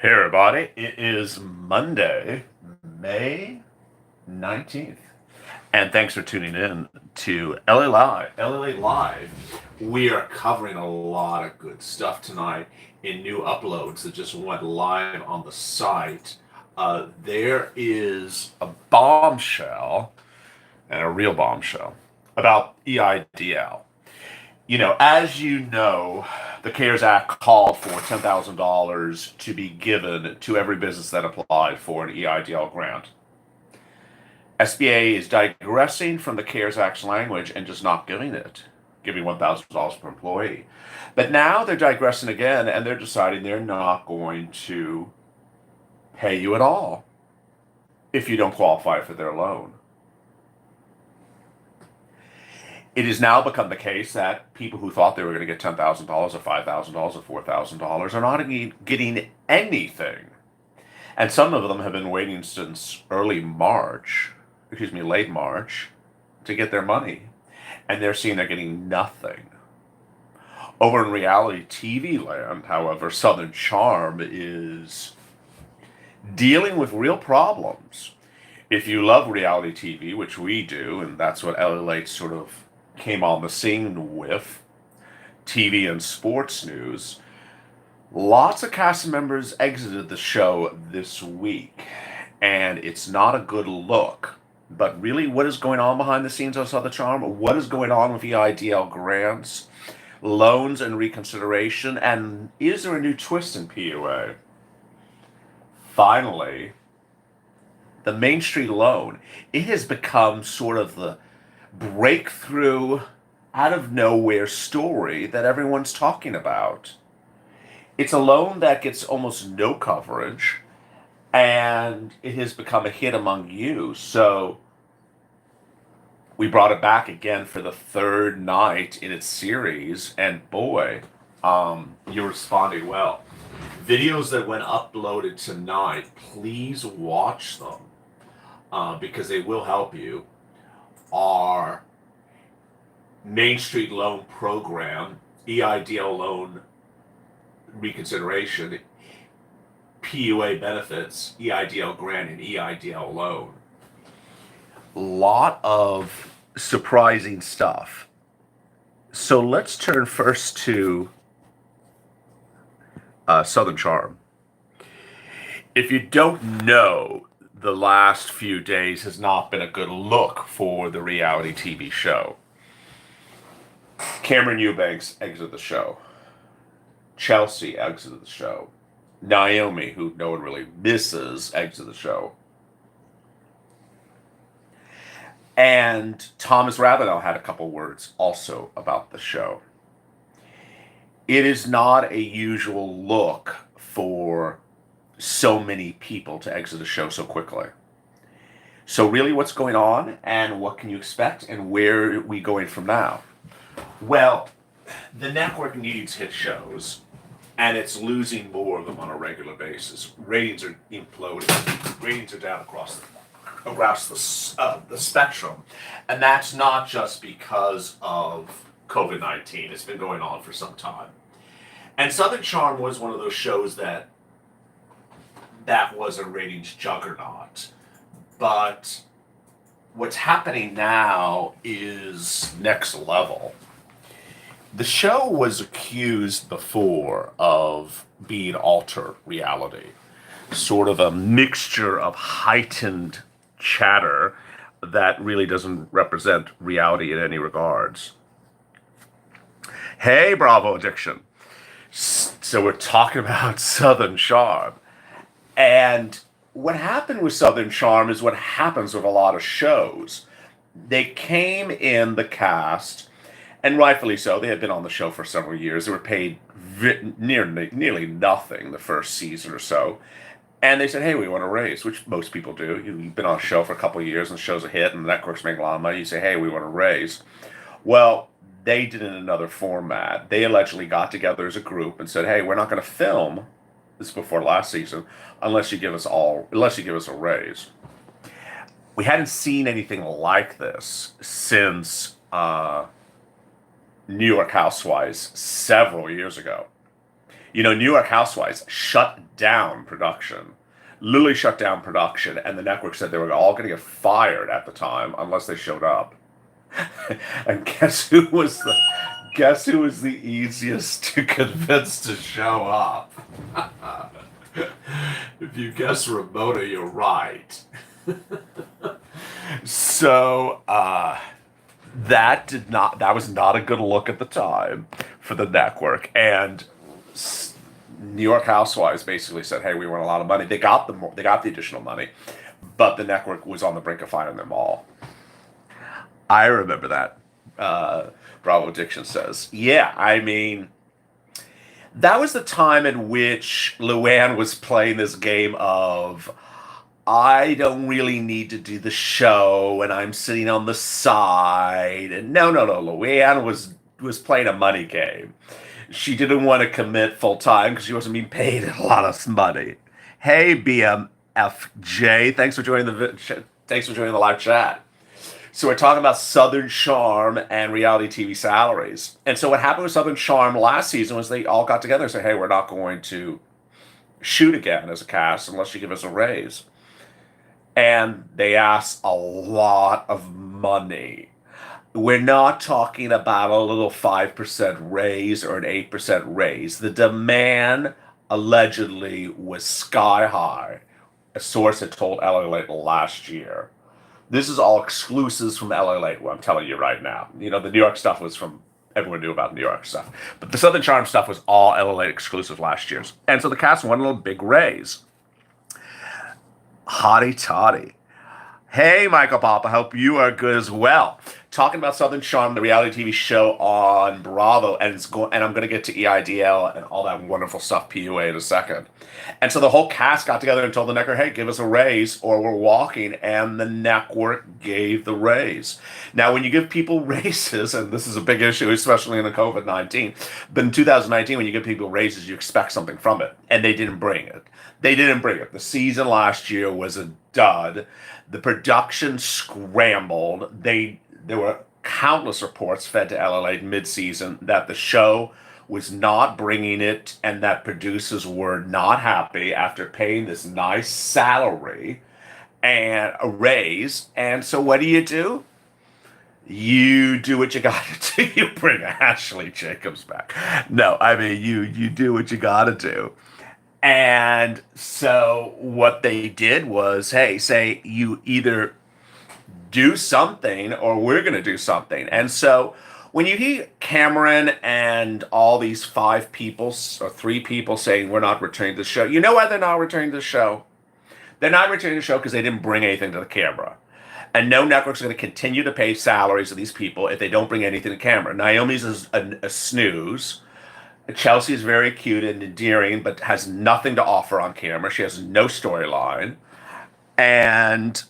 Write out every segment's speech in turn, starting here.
Hey everybody, it is Monday, May 19th. And thanks for tuning in to LA Live. LA Live. We are covering a lot of good stuff tonight in new uploads that just went live on the site. There is a bombshell, and a real bombshell, about EIDL. As you know, the CARES Act called for $10,000 to be given to every business that applied for an EIDL grant. SBA is digressing from the CARES Act's language and just not giving it, giving $1,000 per employee. But now they're digressing again and they're deciding they're not going to pay you at all if you don't qualify for their loan. It has now become the case that people who thought they were going to get $10,000 or $5,000 or $4,000 are not getting anything. And some of them have been waiting since late March, to get their money. And they're seeing they're getting nothing. Over in reality TV land, however, Southern Charm is dealing with real problems. If you love reality TV, which we do, and that's what LALATE sort of came on the scene with, TV and sports news, lots of cast members exited the show this week, and it's not a good look. But really, what is going on behind the scenes of Southern Charm? What is going on with EIDL grants, loans, and reconsideration? And is there a new twist in PUA? Finally, the Main Street loan. It has become sort of the breakthrough, out of nowhere story that everyone's talking about. It's a loan that gets almost no coverage, and it has become a hit among you. So we brought it back again for the third night in its series, and boy, you're responding well. Videos that went uploaded tonight, please watch them because they will help you. Our Main Street Loan Program, EIDL loan reconsideration, PUA benefits, EIDL grant, and EIDL loan. Lot of surprising stuff. So let's turn first to Southern Charm. If you don't know, the last few days has not been a good look for the reality TV show. Cameron Eubanks exited the show. Chelsea exited the show. Naomi, who no one really misses, exited the show. And Thomas Ravenel had a couple words also about the show. It is not a usual look for so many people to exit a show so quickly. So really, what's going on, and what can you expect, and where are we going from now? Well, the network needs hit shows, and it's losing more of them on a regular basis. Ratings are imploding. Ratings are down across the spectrum, and that's not just because of COVID-19. It's been going on for some time. And Southern Charm was one of those shows that was a ratings juggernaut. But what's happening now is next level. The show was accused before of being alter reality, sort of a mixture of heightened chatter that really doesn't represent reality in any regards. Hey, Bravo Addiction. So we're talking about Southern Charm. And what happened with Southern Charm is what happens with a lot of shows. They came in, the cast, and rightfully so, they had been on the show for several years. They were paid nearly nothing the first season or so. And they said, hey, we want a raise, which most people do. You've been on a show for a couple of years and the show's a hit and the network's making a lot of money. You say, hey, we want a raise. Well, they did it in another format. They allegedly got together as a group and said, hey, we're not going to film, this is before last season, unless you give us a raise. We hadn't seen anything like this since New York Housewives several years ago. New York Housewives shut down production, literally shut down production, and the network said they were all going to get fired at the time unless they showed up. And guess who was the easiest to convince to show up? If you guess Ramona, you're right. So that was not a good look at the time for the network, and New York Housewives basically said, "Hey, we want a lot of money." They got the additional money, but the network was on the brink of firing them all. I remember that. Bravo Diction says, "Yeah, I mean, that was the time in which Luann was playing this game of." I don't really need to do the show, and I'm sitting on the side. And no, no, no, Luann was playing a money game. She didn't want to commit full time because she wasn't being paid a lot of money. Hey, BMFJ, thanks for joining the live chat. So we're talking about Southern Charm and reality TV salaries. And so what happened with Southern Charm last season was they all got together and said, "Hey, we're not going to shoot again as a cast unless you give us a raise." And they asked a lot of money. We're not talking about a little 5% raise or an 8% raise. The demand allegedly was sky high. A source had told LALATE last year. This is all exclusives from LALATE, what I'm telling you right now. The New York stuff was from everyone knew about New York stuff. But the Southern Charm stuff was all LALATE exclusive last year's. And so the cast wanted a little big raise. Hottie toddy. Hey, Michael Papa, hope you are good as well. Talking about Southern Charm, the reality TV show on Bravo, and I'm going to get to EIDL and all that wonderful stuff, PUA, in a second. And so the whole cast got together and told the network, "Hey, give us a raise or we're walking," and the network gave the raise. Now, when you give people raises, and this is a big issue, especially in the COVID-19, but in 2019, when you give people raises, you expect something from it, and they didn't bring it. They didn't bring it. The season last year was a dud. The production scrambled. There were countless reports fed to LLA mid-season that the show was not bringing it and that producers were not happy after paying this nice salary and a raise. And so what do? You do what you gotta do. You bring Ashley Jacobs back. No, I mean you do what you gotta do. And so what they did was, hey, say you either do something or we're going to do something. And so when you hear Cameron and all these 5 people or 3 people saying we're not returning to the show, you know why they're not returning to the show? They're not returning to the show because they didn't bring anything to the camera. And no network's going to continue to pay salaries of these people if they don't bring anything to camera. Naomi's a snooze. Chelsea is very cute and endearing, but has nothing to offer on camera. She has no storyline, and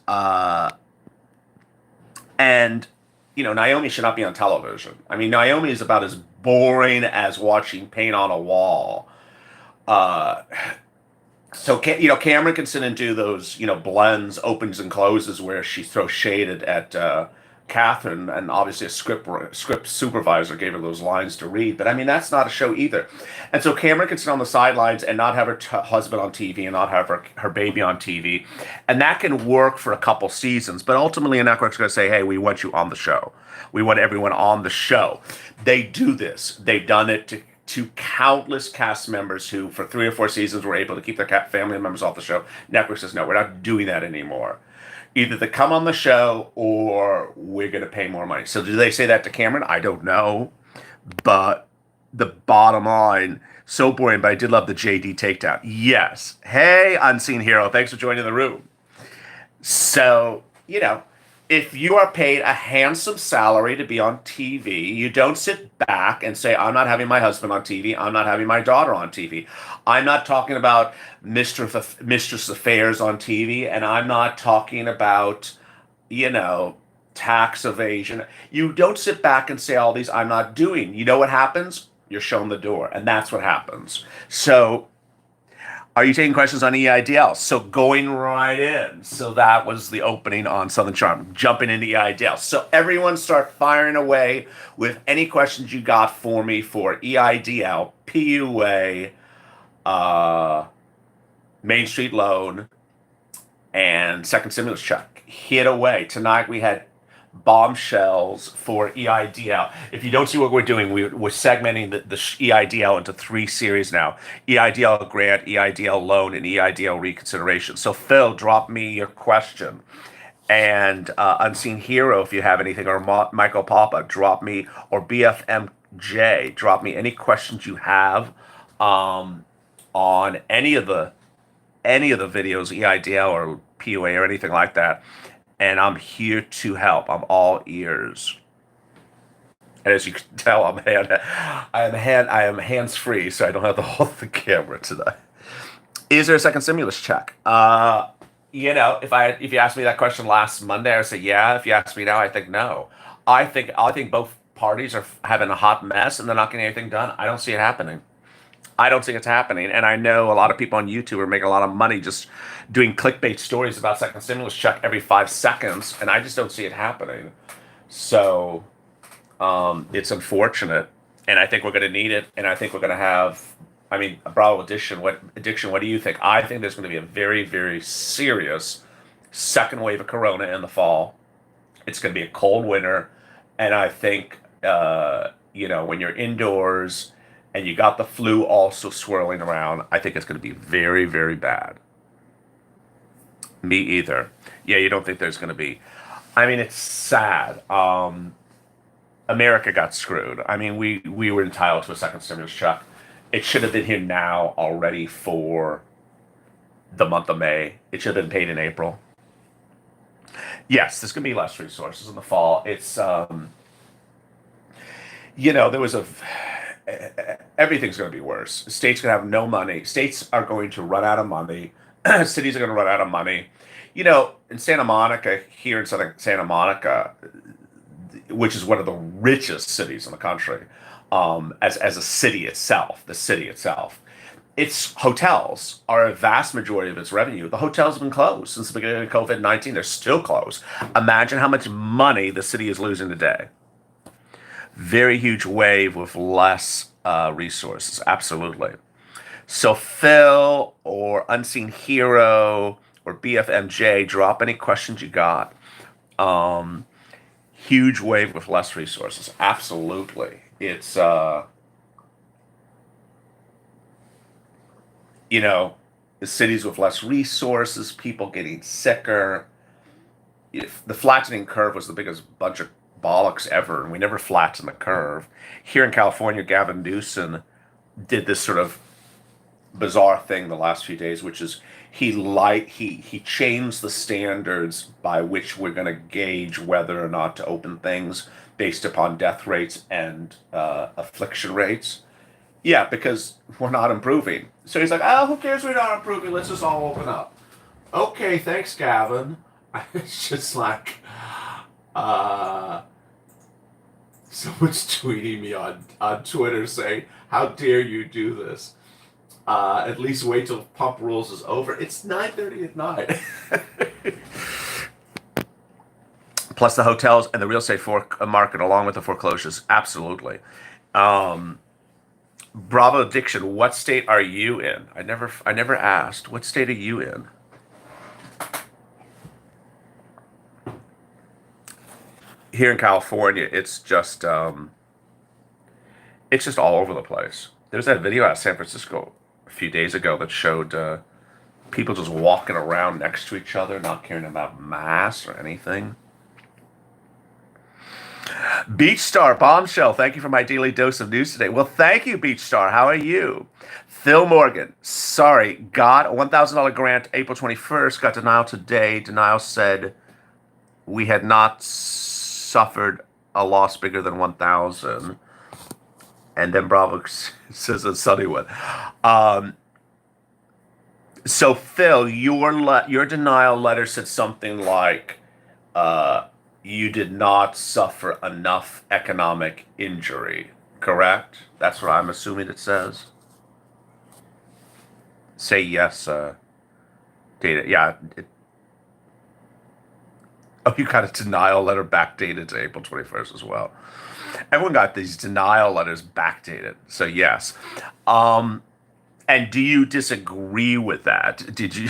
Naomi should not be on television. I mean, Naomi is about as boring as watching paint on a wall. So Cameron can sit and do those blends, opens and closes where she throws shade at Catherine, and obviously a script supervisor gave her those lines to read. But I mean, that's not a show either. And so Cameron can sit on the sidelines and not have her husband on TV and not have her baby on TV, and that can work for a couple seasons. But ultimately, a network's going to say, "Hey, we want you on the show. We want everyone on the show." They do this. They've done it to countless cast members who, for 3 or 4 seasons, were able to keep their family members off the show. Network says, "No, we're not doing that anymore. Either they come on the show or we're going to pay more money." So do they say that to Cameron? I don't know. But the bottom line, so boring, but I did love the JD takedown. Yes. Hey, Unseen Hero. Thanks for joining the room. So, if you are paid a handsome salary to be on TV, you don't sit back and say, "I'm not having my husband on TV. I'm not having my daughter on TV. I'm not talking about mistress affairs on TV, and I'm not talking about, tax evasion." You don't sit back and say all these, "I'm not doing." You know what happens? You're shown the door, and that's what happens. So are you taking questions on EIDL? So going right in. So that was the opening on Southern Charm. Jumping into EIDL. So everyone start firing away with any questions you got for me for EIDL, PUA, uh, Main Street loan, and second stimulus check. Hit away. Tonight we had bombshells for EIDL. If you don't see what we're doing, we're segmenting the EIDL into three series now: EIDL grant, EIDL loan, and EIDL reconsideration. So, Phil, drop me your question. And Unseen Hero, if you have anything, or Michael Papa, drop me, or BFMJ, drop me any questions you have um, on any of the videos, EIDL or PUA or anything like that. And I'm here to help. I'm all ears. And as you can tell, I am hands free, so I don't have to hold the camera today. Is there a second stimulus check? If you asked me that question last Monday, I would say yeah. If you ask me now, I think no. I think both parties are having a hot mess and they're not getting anything done. I don't see it happening. I don't think it's happening. And I know a lot of people on YouTube are making a lot of money just doing clickbait stories about second stimulus check every 5 seconds, and I just don't see it happening. So it's unfortunate, and I think we're going to need it, and I think we're going to have. I mean, Bravo Addiction. What do you think? I think there's going to be a very, very serious second wave of Corona in the fall. It's going to be a cold winter, and I think when you're indoors and you got the flu also swirling around, I think it's going to be very, very bad. Me either. Yeah, you don't think there's going to be. I mean, it's sad. America got screwed. I mean, we were entitled to a second stimulus check. It should have been here now already for the month of May. It should have been paid in April. Yes, there's going to be less resources in the fall. It's there was a everything's going to be worse. States going to have no money. States are going to run out of money. Cities are going to run out of money. In Santa Monica, here in Southern Santa Monica, which is one of the richest cities in the country, as a city itself, the city itself, its hotels are a vast majority of its revenue. The hotels have been closed since the beginning of COVID-19. They're still closed. Imagine how much money the city is losing today. Very huge wave with less resources. Absolutely. So Phil or Unseen Hero or BFMJ, drop any questions you got. Huge wave with less resources. Absolutely. It's the cities with less resources, people getting sicker. If the flattening curve was the biggest bunch of bollocks ever, and we never flattened the curve. Here in California, Gavin Newsom did this sort of bizarre thing the last few days, which is he changed the standards by which we're going to gauge whether or not to open things based upon death rates and affliction rates. Yeah, because we're not improving. So he's like, oh, who cares? We're not improving. Let's just all open up. Okay, thanks, Gavin. It's just like, someone's tweeting me on Twitter saying, how dare you do this? At least wait till Pump Rules is over. It's 9:30 at night. Plus the hotels and the real estate market, along with the foreclosures. Absolutely. Bravo Addiction, what state are you in? I never asked. What state are you in? Here in California, it's just all over the place. There's that video out of San Francisco a few days ago that showed people just walking around next to each other, not caring about masks or anything. Beach Star Bombshell, thank you for my daily dose of news today. Well, thank you, Beach Star. How are you? Phil Morgan, sorry, got a $1,000 grant April 21st, got denial today. Denial said we had not suffered a loss bigger than 1,000. And then Bravo says a sunny one. So Phil, your denial letter said something like, you did not suffer enough economic injury, correct? That's what I'm assuming it says. Say yes, data. Yeah. You got a denial letter backdated to April 21st as well. Everyone got these denial letters backdated. So yes. And do you disagree with that? Did you?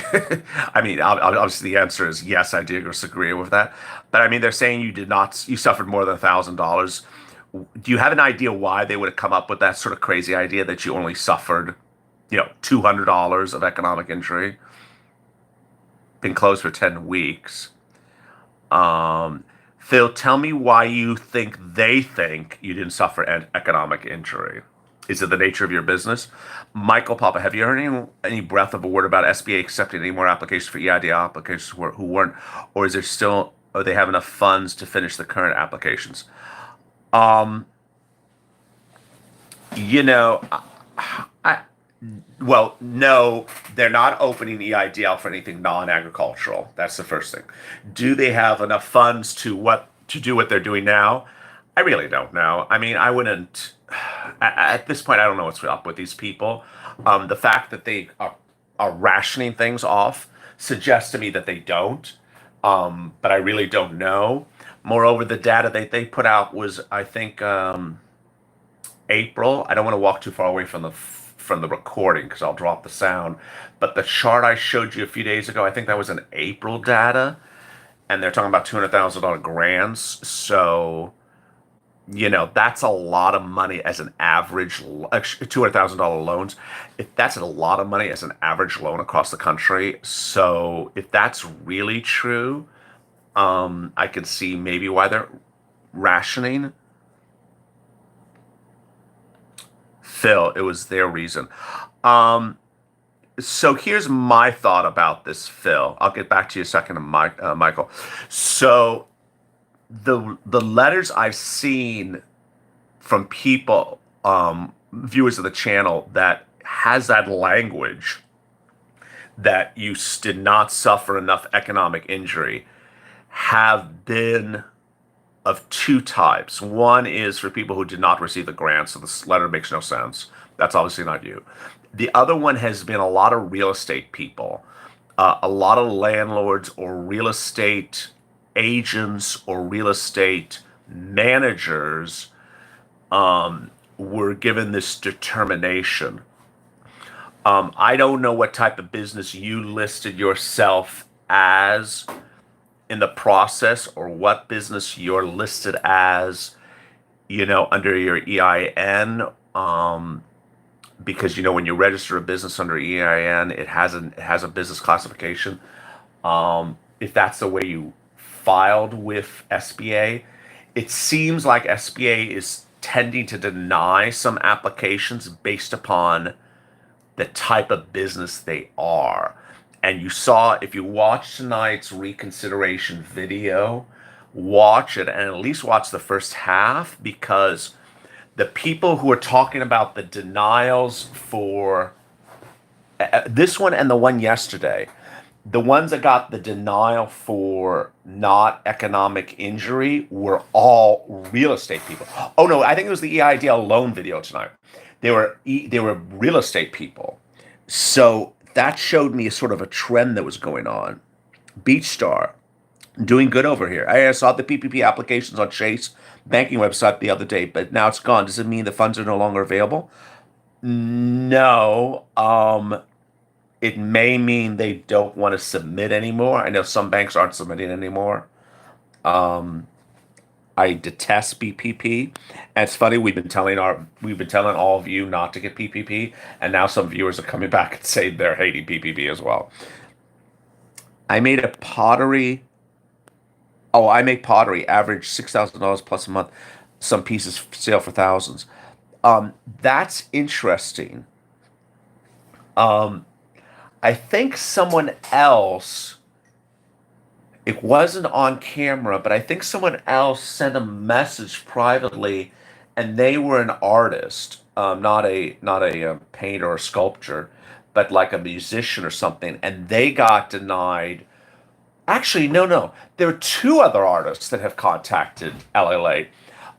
I mean, obviously the answer is yes. I do disagree with that. But I mean, they're saying you did not. You suffered more than $1,000. Do you have an idea why they would have come up with that sort of crazy idea that you only suffered, $200 of economic injury? Been closed for 10 weeks. Um, Phil, tell me why you think they think you didn't suffer an economic injury. Is it the nature of your business? Michael Papa, have you heard any breath of a word about SBA accepting any more applications for EID applications who weren't, or is there still, or they have enough funds to finish the current applications? Um, you know, I, well, no, they're not opening EIDL for anything non-agricultural. That's the first thing. Do they have enough funds to do what they're doing now? I really don't know. I mean, I wouldn't. At this point, I don't know what's up with these people. The fact that they are rationing things off suggests to me that they don't. But I really don't know. Moreover, the data they put out was, I think, April. I don't want to walk too far away from the recording because I'll drop the sound. But the chart I showed you a few days ago, I think that was an April data, and they're talking about $200,000 grants. So that's a lot of money as an average. $200,000 loans. If that's a lot of money as an average loan across the country. So if that's really true, I can see maybe why they're rationing. Phil, it was their reason. Um, so here's my thought about this, Phil. I'll get back to you a second, Michael. So the letters I've seen from people, viewers of the channel, that has that language that you did not suffer enough economic injury have been of two types. One is for people who did not receive the grant, so this letter makes no sense. That's obviously not you. The other one has been a lot of real estate people, a lot of landlords or real estate agents or real estate managers were given this determination. I don't know what type of business you listed yourself as in the process, or what business you're listed as, under your EIN. Because when you register a business under EIN, it has a business classification. If that's the way you filed with SBA, it seems like SBA is tending to deny some applications based upon the type of business they are. And you saw, if you watch tonight's reconsideration video, watch it and at least watch the first half, because the people who are talking about the denials for this one and the one yesterday, the ones that got the denial for not economic injury were all real estate people. Oh no, I think it was the EIDL loan video tonight. They were real estate people. So that showed me a sort of a trend that was going on. Beach Star, doing good over here. I saw the PPP applications on Chase banking website the other day, but now it's gone. Does it mean the funds are no longer available? No. It may mean they don't want to submit anymore. I know some banks aren't submitting anymore. Um, I detest PPP. And it's funny, we've been telling all of you not to get PPP, and now some viewers are coming back and saying they're hating PPP as well. I made a pottery. Oh, I make pottery, average $6,000 plus a month. Some pieces sell for thousands. That's interesting. Um, I think someone else, it wasn't on camera, but I think someone else sent a message privately, and they were an artist, not a painter or sculptor, but like a musician or something, and they got denied. Actually, no, no. There are two other artists that have contacted LALATE,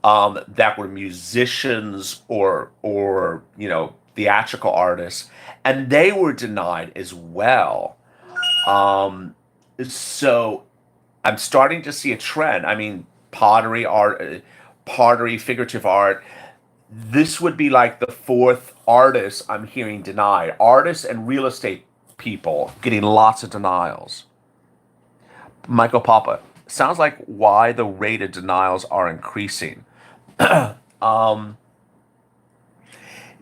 that were musicians or theatrical artists, and they were denied as well. Um, so I'm starting to see a trend. I mean, pottery art, pottery, figurative art. This would be like the fourth artist I'm hearing denied. Artists and real estate people getting lots of denials. Michael Papa, sounds like why the rate of denials are increasing. um,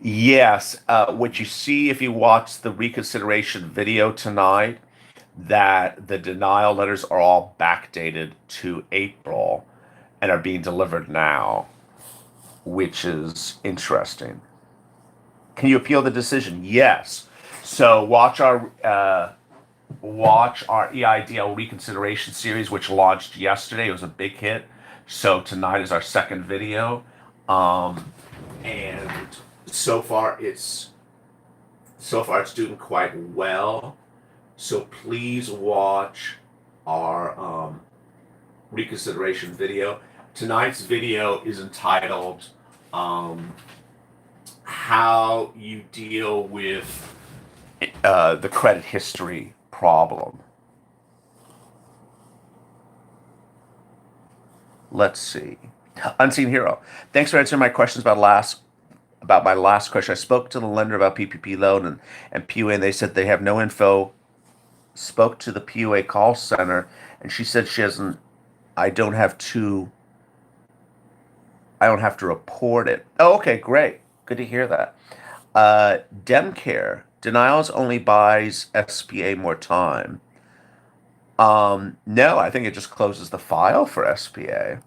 yes, what you see if you watch the reconsideration video tonight, that the denial letters are all backdated to April and are being delivered now, which is interesting. Can you appeal the decision? Yes. So watch our EIDL reconsideration series, which launched yesterday. It was a big hit. So tonight is our second video, and so far it's doing quite well. So please watch our reconsideration video. Tonight's video is entitled um, "How You Deal with the Credit History Problem." Let's see. Unseen Hero. Thanks for answering my questions about my last question. I spoke to the lender about PPP loan and PUA, and they said they have no info. Spoke to the PUA call center, and she said she hasn't. I don't have to. I don't have to report it. Oh, okay, great. Good to hear that. Demcare denials only buys SBA more time. No, I think it just closes the file for SBA.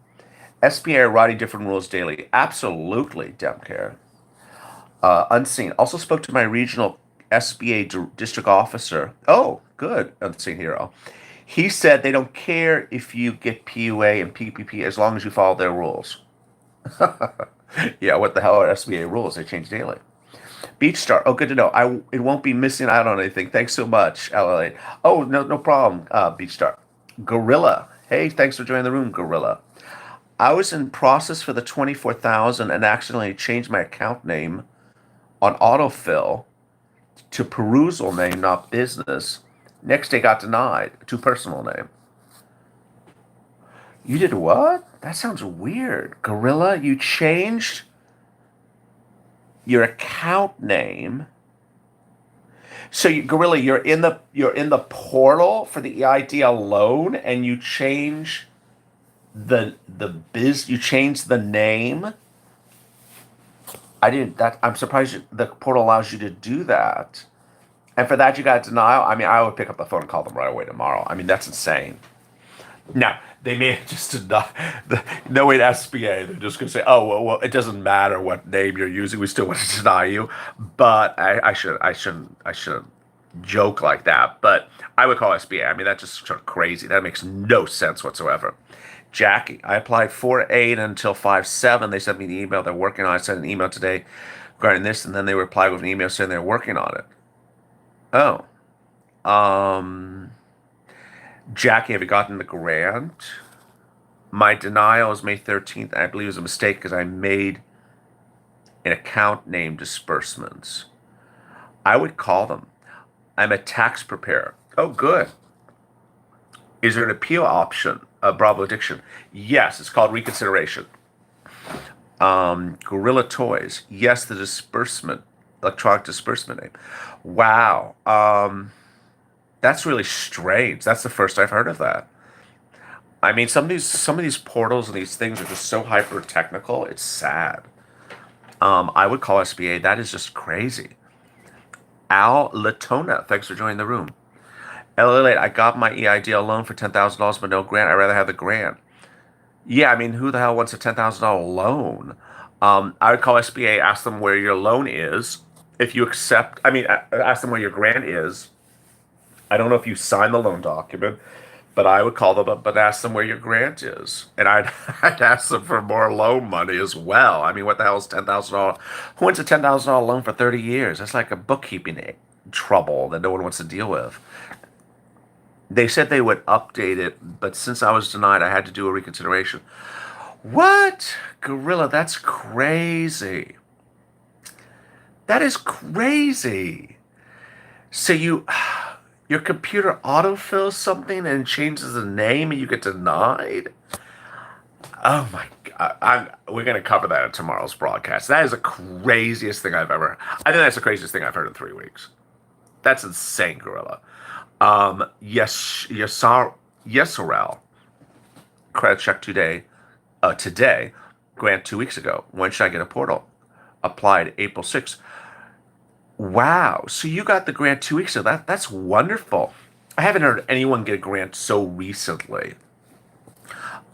SBA are writing different rules daily. Absolutely, Demcare. Unseen. Also spoke to my regional SBA district officer. Oh, good, Unseen Hero. He said they don't care if you get PUA and PPP as long as you follow their rules. Yeah, what the hell are SBA rules? They change daily. Beach Star. Oh, good to know. It won't be missing out on anything. Thanks so much, LALATE. Oh, no problem, Beach Star. Gorilla. Hey, thanks for joining the room, Gorilla. I was in process for the 24,000 and accidentally changed my account name on autofill to perusal name, not business. Next day got denied to personal name. You did what? That sounds weird. Gorilla, you changed your account name. So Gorilla, you're in the portal for the EIDL loan and you change you change the name. I didn't that I'm surprised the portal allows you to do that. And for that you got denial. I mean, I would pick up the phone and call them right away tomorrow. I mean, that's insane. Now, they may have just deny no wait SBA. They're just gonna say, oh well, it doesn't matter what name you're using, we still want to deny you. But I shouldn't joke like that. But I would call SBA. I mean, that's just sort of crazy. That makes no sense whatsoever. Jackie, I applied 4-8 until 5-7. They sent me the email they're working on. I sent an email today regarding this, and then they replied with an email saying they're working on it. Oh. Um, Jackie, have you gotten the grant? My denial is May 13th. I believe it was a mistake because I made an account name disbursements. I would call them. I'm a tax preparer. Oh, good. Is there an appeal option? Bravo Addiction. Yes, it's called reconsideration. Gorilla Toys. Yes, the disbursement, electronic disbursement name. Wow. That's really strange. That's the first I've heard of that. I mean, some of these portals and these things are just so hyper technical. It's sad. I would call SBA. That is just crazy. Al Latona, thanks for joining the room. LLA, I got my EIDL loan for $10,000, but no grant. I'd rather have the grant. Yeah, I mean, who the hell wants a $10,000 loan? I would call SBA, ask them where your loan is. If you accept, I mean, ask them where your grant is. I don't know if you signed the loan document, but I would call them up and ask them where your grant is. And I'd ask them for more loan money as well. I mean, what the hell is $10,000? Who wants a $10,000 loan for 30 years? That's like a bookkeeping trouble that no one wants to deal with. They said they would update it, but since I was denied, I had to do a reconsideration. What? Gorilla, that's crazy. That is crazy. So your computer autofills something and changes the name and you get denied? Oh my God. We're going to cover that in tomorrow's broadcast. That is the craziest thing I've ever. I think that's the craziest thing I've heard in 3 weeks. That's insane, Gorilla. Yesarel, credit check today. Today, grant 2 weeks ago. When should I get a portal? Applied April 6th. Wow. So you got the grant 2 weeks ago. That's wonderful. I haven't heard anyone get a grant so recently.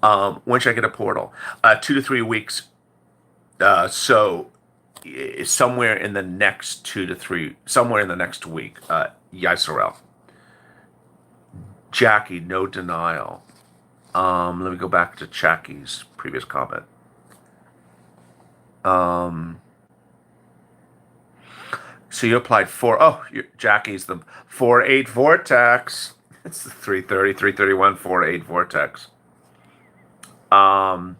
When should I get a portal? 2 to 3 weeks. So somewhere in the next 2 to 3, somewhere in the next week. Yisrael. Jackie, no denial. Let me go back to Jackie's previous comment. So you applied for, Jackie's the 4-8 vortex. It's the 330, 331, 4-8 vortex. I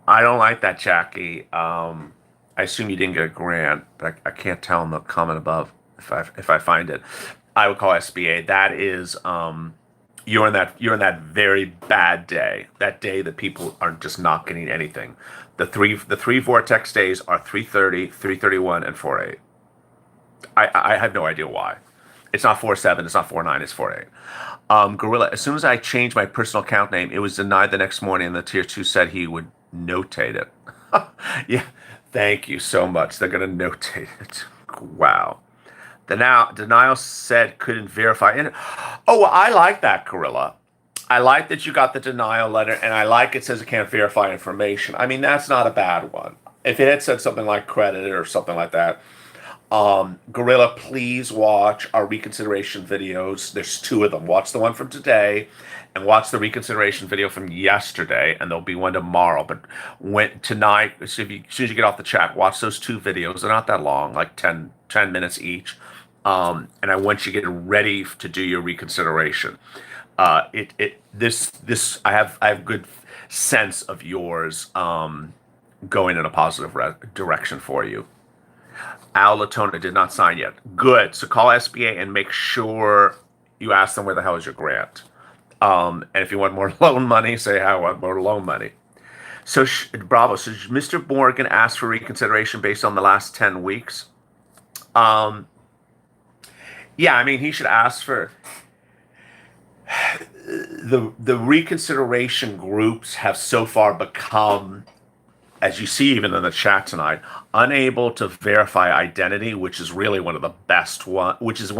don't like that, Jackie. I assume you didn't get a grant, but I can't tell in the comment above if I find it. I would call SBA. That is, you're in that very bad day. That day that people are just not getting anything. The three vortex days are 330, 331, and 4-8. I have no idea why. It's not 4-7. It's not 4-9. It's 4-8. Gorilla. As soon as I changed my personal account name, it was denied the next morning, and the tier 2 said he would notate it. Yeah. Thank you so much. They're gonna notate it. Wow. Denial said couldn't verify. Oh, well, I like that, Gorilla. I like that you got the denial letter, and I like it says it can't verify information. I mean, that's not a bad one. If it had said something like credited or something like that, Gorilla, please watch our reconsideration videos. There's 2 of them. Watch the one from today and watch the reconsideration video from yesterday, and there'll be one tomorrow. But tonight, as soon as you get off the chat, watch those 2 videos. They're not that long, like 10 minutes each. And I want you to get ready to do your reconsideration. I have good sense of yours going in a positive direction for you. Al Latona did not sign yet. Good. So call SBA and make sure you ask them where the hell is your grant. And if you want more loan money, say I want more loan money. So bravo. So Mr. Morgan asked for reconsideration based on the last 10 weeks. Yeah, I mean, he should ask for the reconsideration groups have so far become, as you see even in the chat tonight, unable to verify identity, which is really one of the best one, which is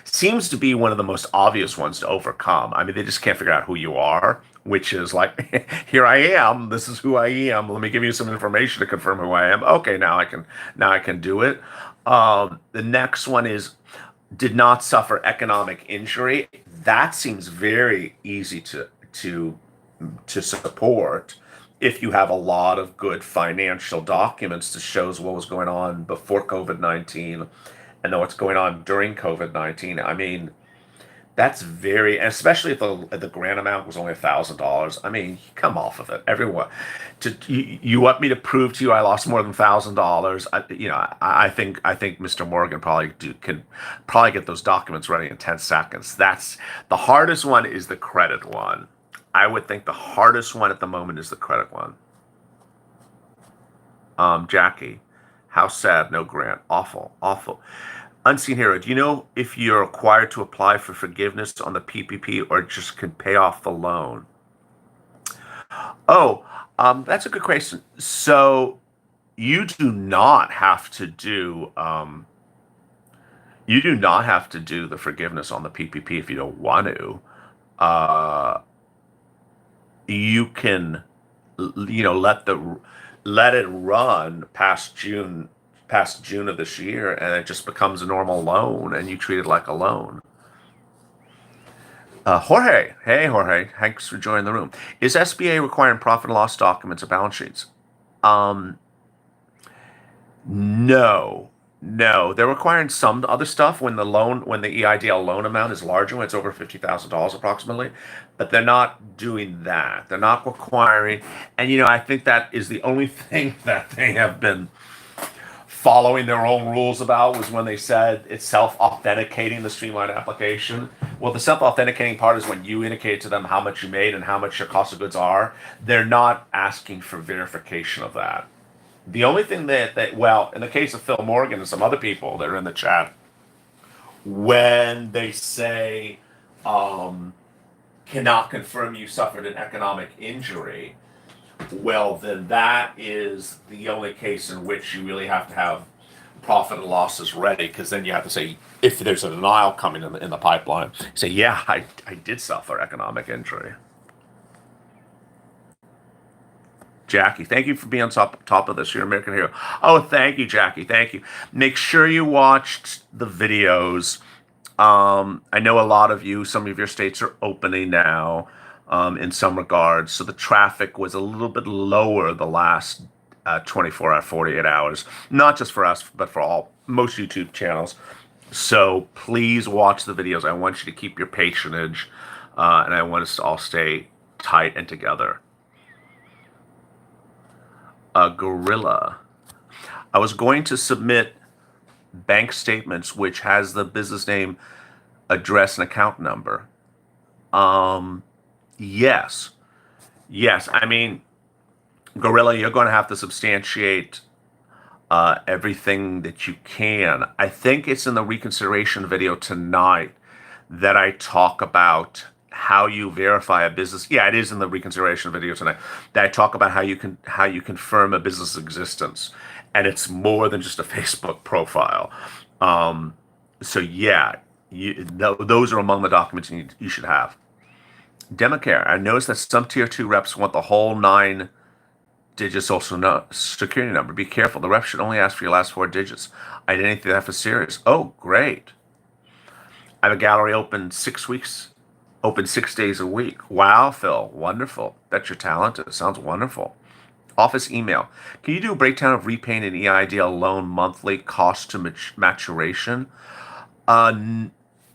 seems to be one of the most obvious ones to overcome. I mean, they just can't figure out who you are, which is like, here I am, this is who I am. Let me give you some information to confirm who I am. Okay, now I can do it. The next one is did not suffer economic injury. That seems very easy to support if you have a lot of good financial documents that shows what was going on before COVID-19 and then what's going on during COVID-19. I mean, that's especially if the grant amount was only $1,000. I mean, come off of it, everyone. You want me to prove to you I lost more than $1,000? I think Mr. Morgan can probably get those documents ready in 10 seconds. That's the hardest one is the credit one. I would think the hardest one at the moment is the credit one. Jackie, how sad, no grant. Awful, awful. Unseen Hero, do you know if you're required to apply for forgiveness on the PPP or just can pay off the loan? Oh, that's a good question. So you do not have to do the forgiveness on the PPP if you don't want to. You can, let it run past June of this year, and it just becomes a normal loan, and you treat it like a loan. Jorge, hey Jorge, thanks for joining the room. Is SBA requiring profit and loss documents or balance sheets? No, they're requiring some other stuff when the EIDL loan amount is larger, when it's over $50,000 approximately, but they're not doing that. They're not requiring, and I think that is the only thing that they have been following their own rules about was when they said it's self-authenticating the Streamline application. Well, the self-authenticating part is when you indicate to them how much you made and how much your cost of goods are. They're not asking for verification of that. The only thing well, in the case of Phil Morgan and some other people that are in the chat, when they say cannot confirm you suffered an economic injury, well, then that is the only case in which you really have to have profit and losses ready, because then you have to say, if there's a denial coming in the pipeline, say, yeah, I did suffer economic injury. Jackie, thank you for being on top of this. You're an American hero. Oh, thank you, Jackie. Thank you. Make sure you watched the videos. I know a lot of you, some of your states are opening now in some regards. So the traffic was a little bit lower the last 24 or 48 hours, not just for us, but for most YouTube channels. So please watch the videos. I want you to keep your patronage, and I want us to all stay tight and together. Gorilla. I was going to submit bank statements which has the business name, address, and account number. Yes. I mean, Gorilla, you're going to have to substantiate everything that you can. I think it's in the reconsideration video tonight that I talk about how you verify a business. Yeah, it is in the reconsideration video tonight that I talk about how you confirm a business existence, and it's more than just a Facebook profile. So yeah, those are among the documents you should have. Democare. I noticed that some tier 2 reps want the whole 9-digit social security number. Be careful. The rep should only ask for your last 4 digits. Identity theft is serious. Oh, great. I have a gallery open 6 weeks. Open 6 days a week. Wow, Phil. Wonderful. Bet you're talented. Sounds wonderful. Office email. Can you do a breakdown of repaying an EIDL loan monthly cost to maturation?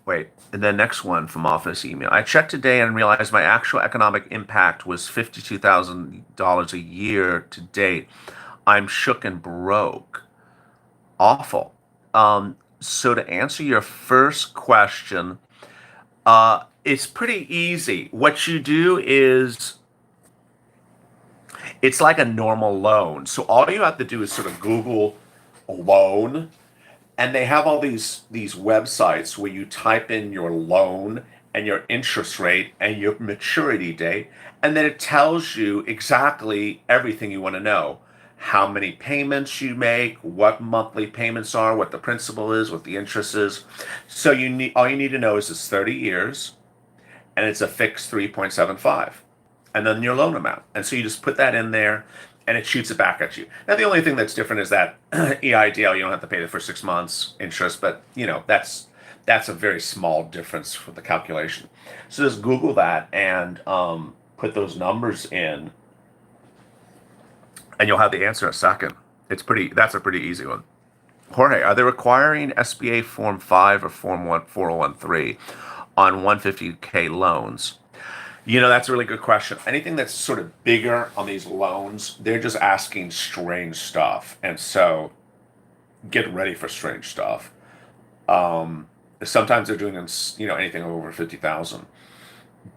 Wait. And then next one from office email. I checked today and realized my actual economic impact was $52,000 a year to date. I'm shook and broke. Awful. So to answer your first question, it's pretty easy. What you do is, it's like a normal loan. So all you have to do is sort of Google a loan, and they have all these websites where you type in your loan and your interest rate and your maturity date, and then it tells you exactly everything you want to know. How many payments you make, what monthly payments are, what the principal is, what the interest is. So all you need to know is it's 30 years, and it's a fixed 3.75, and then your loan amount. And so you just put that in there, and it shoots it back at you. Now, the only thing that's different is that EIDL, you don't have to pay the first 6 months interest, but that's a very small difference for the calculation. So just Google that and put those numbers in, and you'll have the answer in a second. That's a pretty easy one. Jorge, are they requiring SBA Form 5 or Form 4013 on 150K loans? That's a really good question. Anything that's sort of bigger on these loans, they're just asking strange stuff. And so get ready for strange stuff. Sometimes they're doing, anything over 50,000.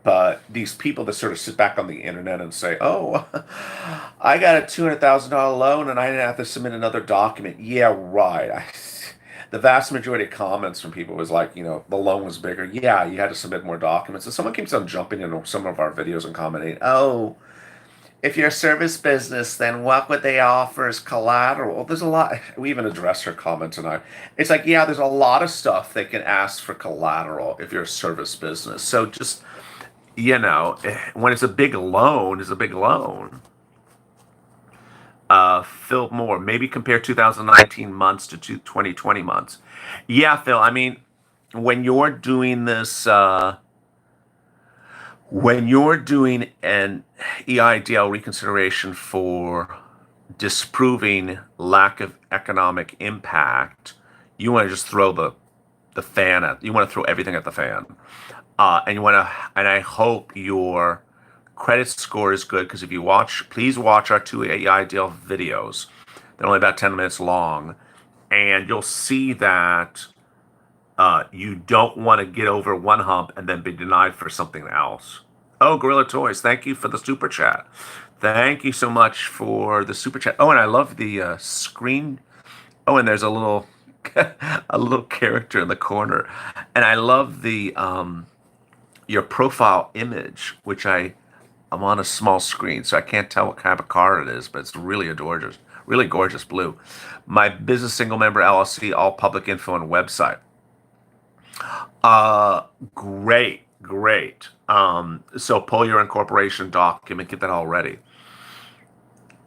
But these people that sort of sit back on the internet and say, oh, I got a $200,000 loan and I didn't have to submit another document. Yeah, right. The vast majority of comments from people was like, the loan was bigger. Yeah, you had to submit more documents. And someone keeps on jumping into some of our videos and commenting, oh, if you're a service business, then what would they offer as collateral? There's a lot. We even addressed her comment tonight. It's like, yeah, there's a lot of stuff they can ask for collateral if you're a service business. So just, when it's a big loan, it's a big loan. Phil Moore, maybe compare 2019 months to 2020 months. Yeah, Phil, I mean, when you're doing this, when you're doing an EIDL reconsideration for disproving lack of economic impact, you want to just throw the fan at, you want to throw everything at the fan. And I hope your credit score is good, because if you please watch our 2 EIDL videos. They're only about 10 minutes long, and you'll see that you don't want to get over one hump and then be denied for something else. Oh, Gorilla Toys, thank you for the super chat. Thank you so much for the super chat. Oh, and I love the screen. Oh, and there's a little a little character in the corner, and I love the your profile image, which I'm on a small screen, so I can't tell what kind of car it is, but it's really gorgeous blue. My business single member LLC, all public info and website. Uh, great. So pull your incorporation document, get that all ready.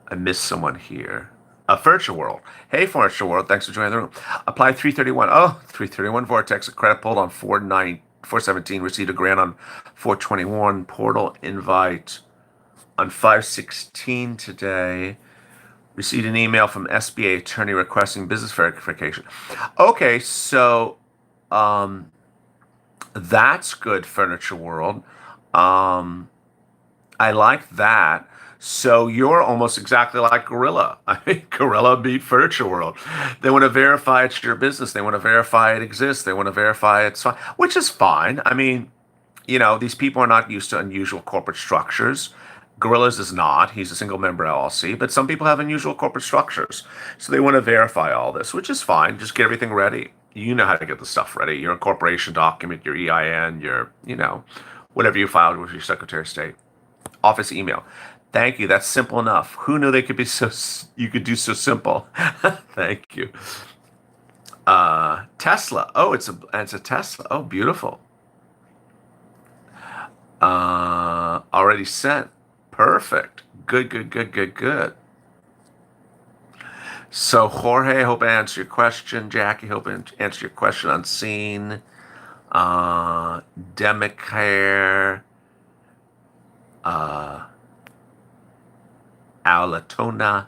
I missed someone here. Furniture World. Hey, Furniture World. Thanks for joining the room. Apply 331. Oh, 331 Vortex. A credit pulled on 417. Received a grant on 421. Portal invite on 516 today. Received an email from SBA attorney requesting business verification. Okay, so um, that's good, Furniture World. Um, I like that. So you're almost exactly like Gorilla. I mean, Gorilla beat Furniture World. They want to verify it's your business. They want to verify it exists. They want to verify it's fine, which is fine. I mean, these people are not used to unusual corporate structures. Gorillas is not. He's a single member LLC, but some people have unusual corporate structures. So they want to verify all this, which is fine. Just get everything ready. You know how to get the stuff ready. Your incorporation document, your EIN, whatever you filed with your Secretary of State. Office email. Thank you. That's simple enough. Who knew you could do so simple? Thank you. Tesla. Oh, it's a Tesla. Oh, beautiful. Already sent. Perfect. Good. So Jorge, I hope I answered your question. Jackie, hope I answered your question on scene. Demicare. Alatona.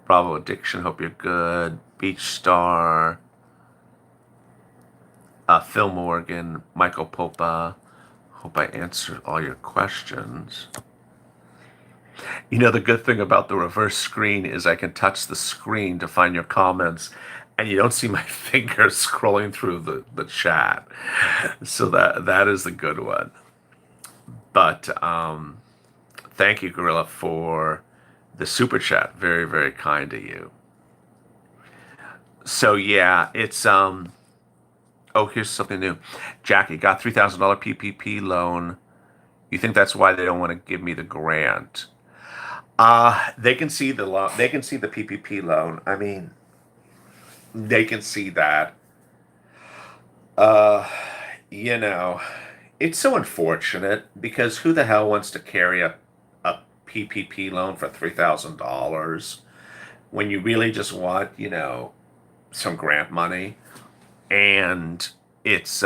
Bravo Addiction, hope you're good. Beach Star. Phil Morgan. Michael Popa. Hope I answered all your questions. The good thing about the reverse screen is I can touch the screen to find your comments, and you don't see my fingers scrolling through the chat. So that is the good one. But thank you, Gorilla, for the super chat. Very, very kind of you. So yeah, it's oh, here's something new. Jackie got $3,000 PPP loan. You think that's why they don't want to give me the grant? They can see the loan. They can see the PPP loan. I mean, they can see that. Uh, you know, it's so unfortunate because who the hell wants to carry a PPP loan for $3,000 when you really just want, some grant money? And it's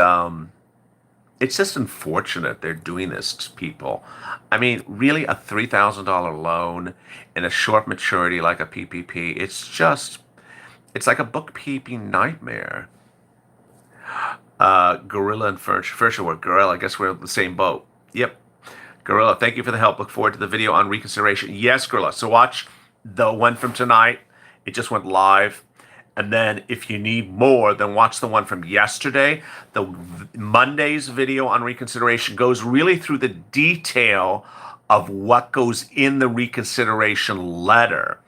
just unfortunate they're doing this to people. I mean, really, a $3,000 loan in a short maturity like a PPP, it's like a bookkeeping nightmare. Gorilla and Furniture World. Gorilla, I guess we're in the same boat. Yep. Gorilla, thank you for the help. Look forward to the video on reconsideration. Yes, Gorilla. So watch the one from tonight. It just went live. And then if you need more, then watch the one from yesterday. The Monday's video on reconsideration goes really through the detail of what goes in the reconsideration letter.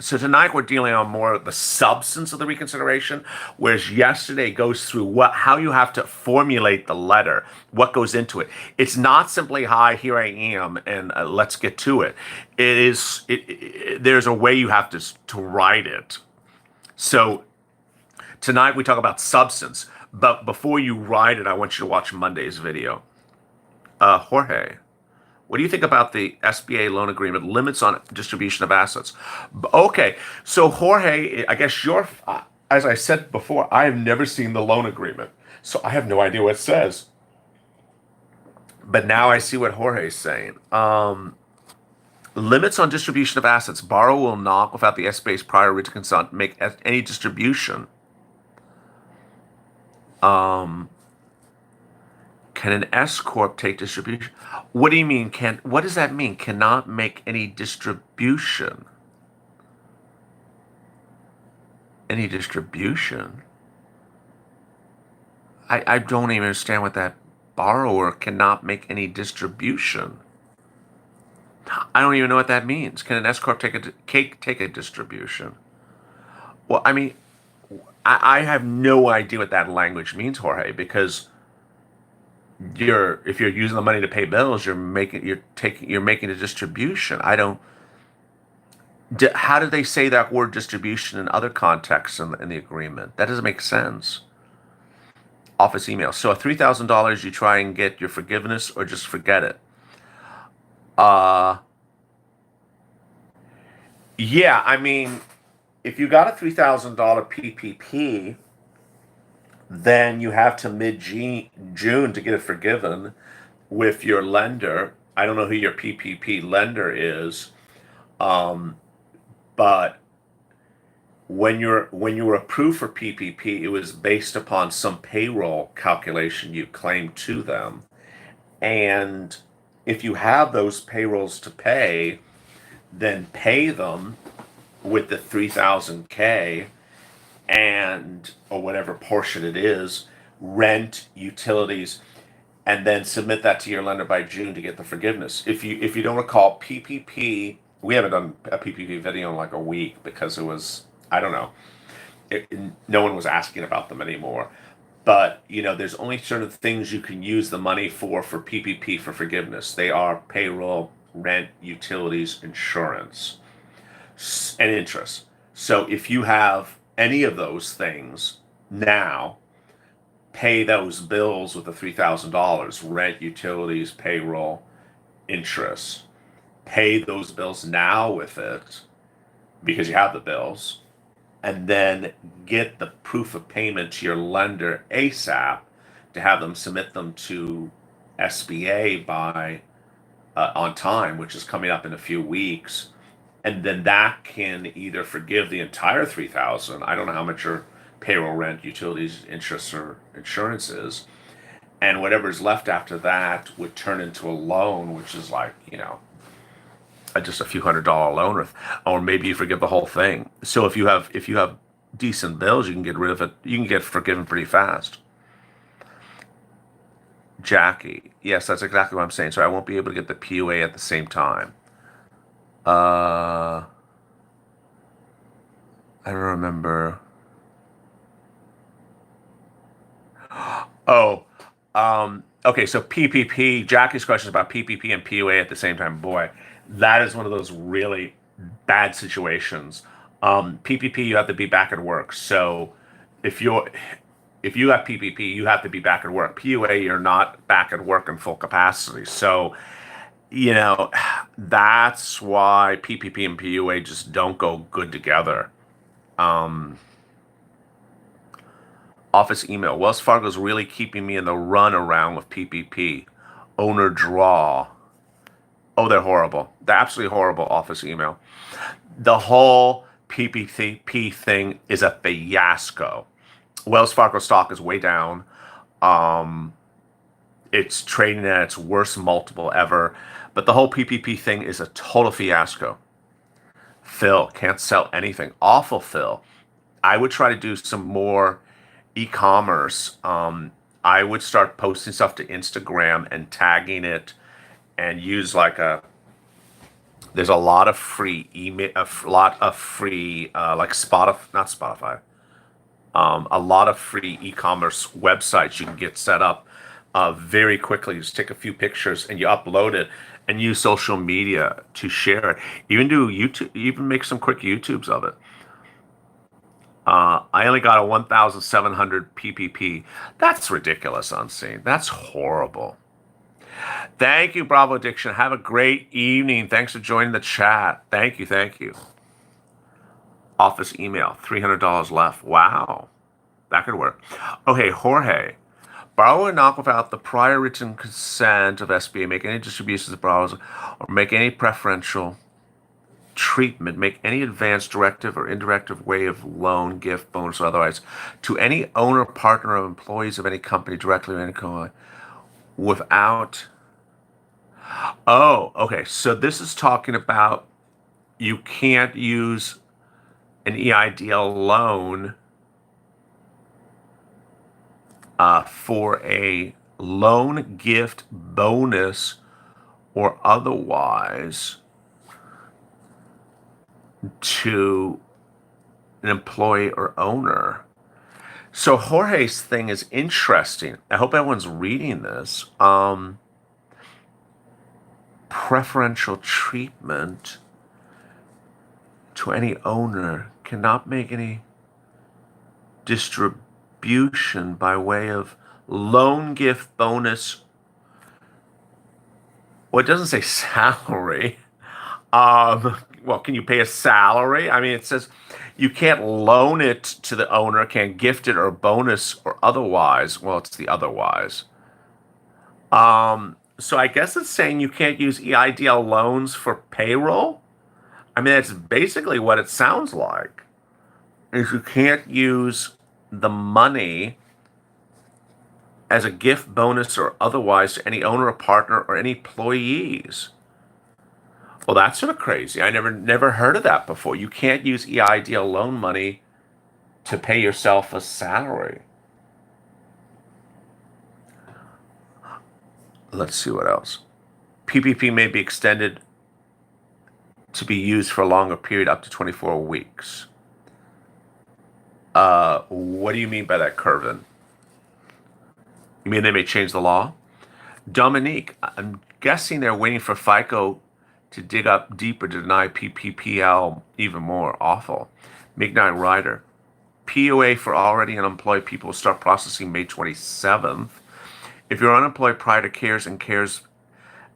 So tonight we're dealing on more of the substance of the reconsideration, whereas yesterday goes through how you have to formulate the letter, what goes into it. It's not simply "Hi, here I am," and let's get to it. There's a way you have to write it. So tonight we talk about substance, but before you write it, I want you to watch Monday's video. Jorge. What do you think about the SBA loan agreement limits on distribution of assets? Okay, so Jorge, I guess as I said before, I have never seen the loan agreement, so I have no idea what it says. But now I see what Jorge's saying. Limits on distribution of assets. Borrower will not, without the SBA's prior written consent, make any distribution. Can an S corp take distribution? What do you mean? What does that mean? Cannot make any distribution? Any distribution? I don't even understand what that borrower cannot make any distribution. I don't even know what that means. Can an S corp take a distribution? Well, I mean, I have no idea what that language means, Jorge, because if you're using the money to pay bills, you're making a distribution. I don't. How do they say that word distribution in other contexts in the agreement? That doesn't make sense. Office email. So $3,000, you try and get your forgiveness, or just forget it. Uh, yeah. I mean, if you got a $3,000 PPP, then you have to mid June to get it forgiven with your lender. I don't know who your PPP lender is, um, but when you were approved for PPP, it was based upon some payroll calculation you claimed to them, and if you have those payrolls to pay, then pay them with the 3,000K and or whatever portion it is, rent, utilities, and then submit that to your lender by June to get the forgiveness. If you don't recall, PPP, we haven't done a PPP video in like a week because it was, I don't know, no one was asking about them anymore. But there's only certain things you can use the money for PPP for forgiveness. They are payroll, rent, utilities, insurance, and interest. So if you have any of those things now, pay those bills with the $3,000: rent, utilities, payroll, interest. Pay those bills now with it because you have the bills, and then get the proof of payment to your lender ASAP to have them submit them to SBA by on time, which is coming up in a few weeks, and then that can either forgive the entire 3,000. I don't know how much your payroll, rent, utilities, interest, or insurance is, and whatever's left after that would turn into a loan, which is like just a few $100 loan, or maybe you forgive the whole thing. So if you have decent bills, you can get rid of it. You can get forgiven pretty fast. Jackie, yes, that's exactly what I'm saying. So I won't be able to get the PUA at the same time. Uh, I don't remember. Oh, okay. So PPP. Jackie's question is about PPP and PUA at the same time. Boy, that is one of those really bad situations. PPP, you have to be back at work. So if you're if you have PPP, you have to be back at work. PUA, you're not back at work in full capacity. So you know that's why PPP and PUA just don't go good together. Um, Office email. Wells Fargo's really keeping me in the run around with PPP. Owner draw. Oh, they're horrible. They're absolutely horrible. Office email. The whole PPP thing is a fiasco. Wells Fargo stock is way down. Um, it's trading at its worst multiple ever. But the whole PPP thing is a total fiasco. Phil can't sell anything. Awful, Phil. I would try to do some more e-commerce. I would start posting stuff to Instagram and tagging it, and use like a. There's a lot of free email, a lot of free like Spotify, not Spotify. A lot of free e-commerce websites you can get set up very quickly. You just take a few pictures and you upload it, and use social media to share it. Even do YouTube, even make some quick YouTubes of it. I only got a 1,700 PPP. That's ridiculous, Unseen. That's horrible. Thank you, Bravo Addiction. Have a great evening. Thanks for joining the chat. Thank you. Thank you. Office email, $300 left. Wow. That could work. Okay, Jorge. Borrow or knock without the prior written consent of SBA, make any distributions to borrowers, or make any preferential treatment, make any advance directive or indirective way of loan, gift, bonus, or otherwise, to any owner, partner, or employees of any company directly or indirectly without. Oh, okay. So this is talking about you can't use an EIDL loan for a loan, gift, bonus, or otherwise to an employee or owner. So Jorge's thing is interesting. I hope everyone's reading this. Preferential treatment to any owner cannot make any distribution by way of loan, gift, bonus. Well, it doesn't say salary. Well, can you pay a salary? I mean, it says you can't loan it to the owner, can't gift it or bonus or otherwise. Well, it's the otherwise. So I guess it's saying you can't use EIDL loans for payroll. I mean, that's basically what it sounds like. Is you can't use the money as a gift, bonus, or otherwise to any owner or partner or any employees. Well, that's sort of crazy. I never heard of that before. You can't use EIDL loan money to pay yourself a salary. Let's see what else. PPP may be extended to be used for a longer period, up to 24 weeks. What do you mean by that, Curvin? You mean they may change the law? Dominique, I'm guessing they're waiting for FICO to dig up deeper to deny PPPL even more. Awful. Midnight Rider. POA for already unemployed people will start processing May 27th. If you're unemployed prior to CARES and CARES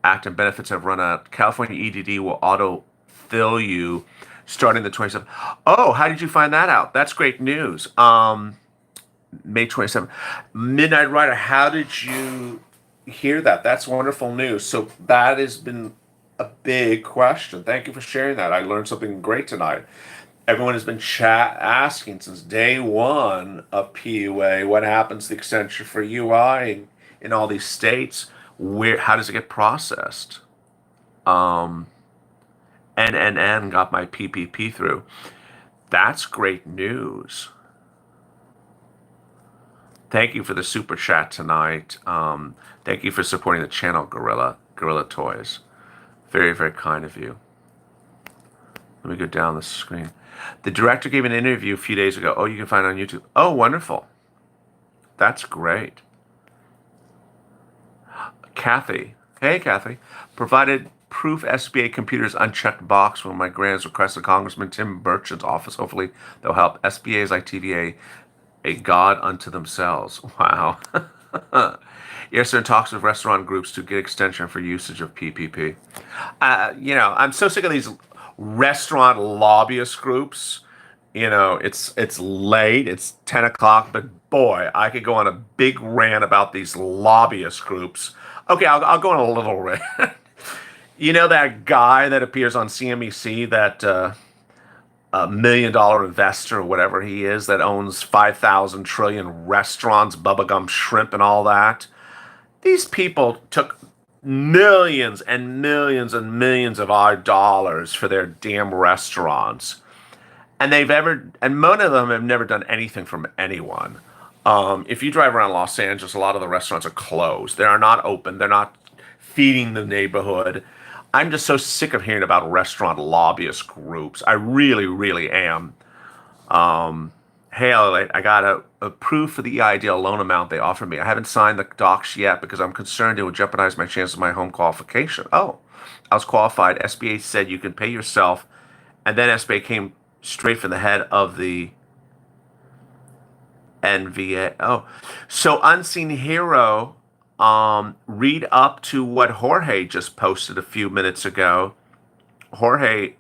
Act and benefits have run out, California EDD will auto-fill you starting the 27th. Oh, how did you find that out? That's great news. May 27th. Midnight Rider, how did you hear that? That's wonderful news. So that has been a big question. Thank you for sharing that. I learned something great tonight. Everyone has been asking since day one of PUA, what happens to the extension for UI in all these states? How does it get processed? NNN got my PPP through. That's great news. Thank you for the super chat tonight. Thank you for supporting the channel, Gorilla Toys. Very, very kind of you. Let me go down the screen. The director gave an interview a few days ago. Oh, you can find it on YouTube. Oh, wonderful. That's great. Kathy. Hey, Kathy. Provided proof SBA computers unchecked box when my grants requested Congressman Tim Burchell's office. Hopefully they'll help. SBAs like TVA, a god unto themselves. Wow. Yes, they're in talks with restaurant groups to get extension for usage of PPP. I'm so sick of these restaurant lobbyist groups. It's late, it's 10 o'clock, but boy, I could go on a big rant about these lobbyist groups. Okay, I'll go on a little rant. You know that guy that appears on CNBC, that $1 million investor or whatever he is, that owns 5,000 trillion restaurants, bubblegum shrimp and all that? These people took millions and millions and millions of our dollars for their damn restaurants. And most of them have never done anything from anyone. If you drive around Los Angeles, a lot of the restaurants are closed. They are not open. They're not feeding the neighborhood. I'm just so sick of hearing about restaurant lobbyist groups. I really, really am. Hey, LALATE, I got a proof for the EIDL loan amount they offered me. I haven't signed the docs yet because I'm concerned it would jeopardize my chances of my home qualification. Oh, I was qualified. SBA said you can pay yourself, and then SBA came straight from the head of the NVA. Oh, so Unseen Hero, read up to what Jorge just posted a few minutes ago. Jorge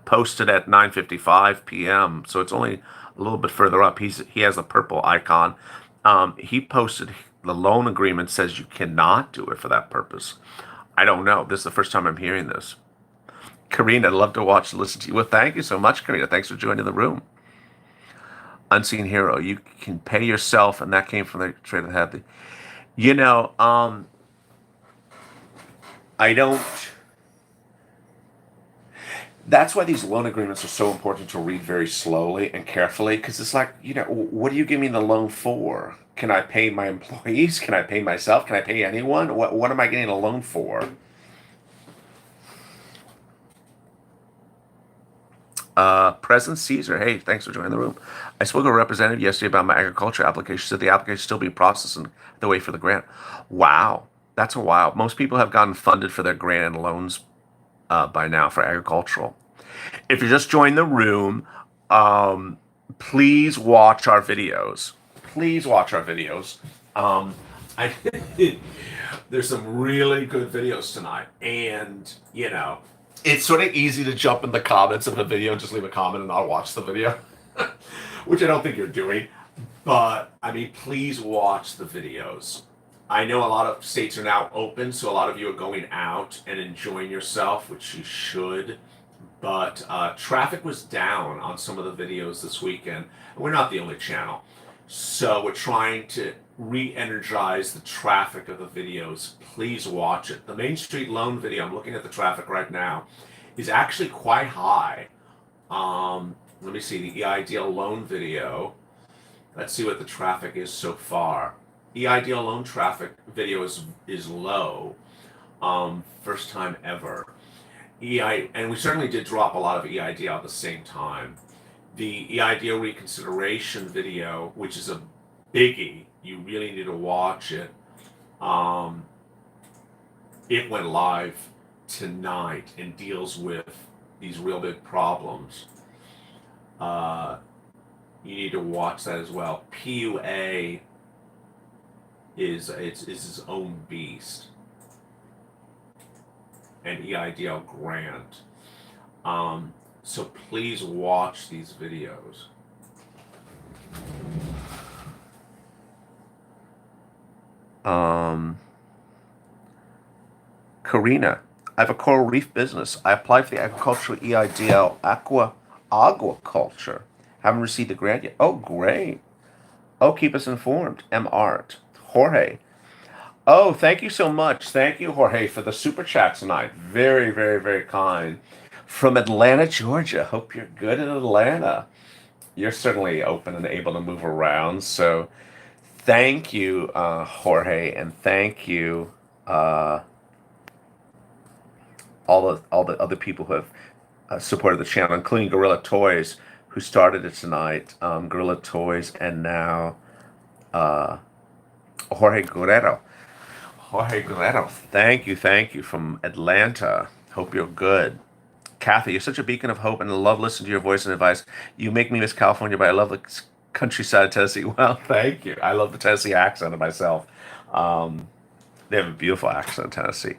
posted at 9:55 p.m., so it's only a little bit further up. He has a purple icon. He posted the loan agreement says you cannot do it for that purpose. I don't know. This is the first time I'm hearing this. Karina, I'd love to watch and listen to you. Well, thank you so much, Karina. Thanks for joining the room. Unseen Hero, you can pay yourself, and that came from the trade of the I don't. That's why these loan agreements are so important to read very slowly and carefully, because it's like, what are you giving the loan for? Can I pay my employees? Can I pay myself? Can I pay anyone? What am I getting a loan for? President Caesar, hey, thanks for joining the room. I spoke to a representative yesterday about my agriculture application. She said the application is still being processed and the wait for the grant. Wow, that's a while. Most people have gotten funded for their grant and loans by now for agricultural. If you just joined the room, um, please watch our videos. Please watch our videos. I There's some really good videos tonight, and it's sort of easy to jump in the comments of a video and just leave a comment and not watch the video, which I don't think you're doing. But I mean, please watch the videos. I know a lot of states are now open, so a lot of you are going out and enjoying yourself, which you should. But traffic was down on some of the videos this weekend. And we're not the only channel. So we're trying to re-energize the traffic of the videos. Please watch it. The Main Street loan video, I'm looking at the traffic right now, is actually quite high. Let me see, the EIDL loan video. Let's see what the traffic is so far. EIDL loan traffic video is low. First time ever. And we certainly did drop a lot of EIDL at the same time. The EIDL reconsideration video, which is a biggie, you really need to watch it. It went live tonight and deals with these real big problems. You need to watch that as well. PUA is its own beast. And EIDL grant. So please watch these videos. Karina, I have a coral reef business. I applied for the agricultural EIDL aquaculture. Haven't received the grant yet. Oh, great. Oh, keep us informed. M. Art. Jorge. Oh, thank you so much. Thank you, Jorge, for the super chat tonight. Very, very, very kind. From Atlanta, Georgia. Hope you're good in Atlanta. You're certainly open and able to move around. So thank you, Jorge, and thank you, all the other people who have supported the channel, including Gorilla Toys, who started it tonight. Gorilla Toys, and now Jorge Guerrero. Jorge Guerrero, thank you from Atlanta. Hope you're good. Kathy, you're such a beacon of hope, and I love listening to your voice and advice. You make me miss California, but I love the countryside of Tennessee. Well, thank you. I love the Tennessee accent of myself. They have a beautiful accent in Tennessee.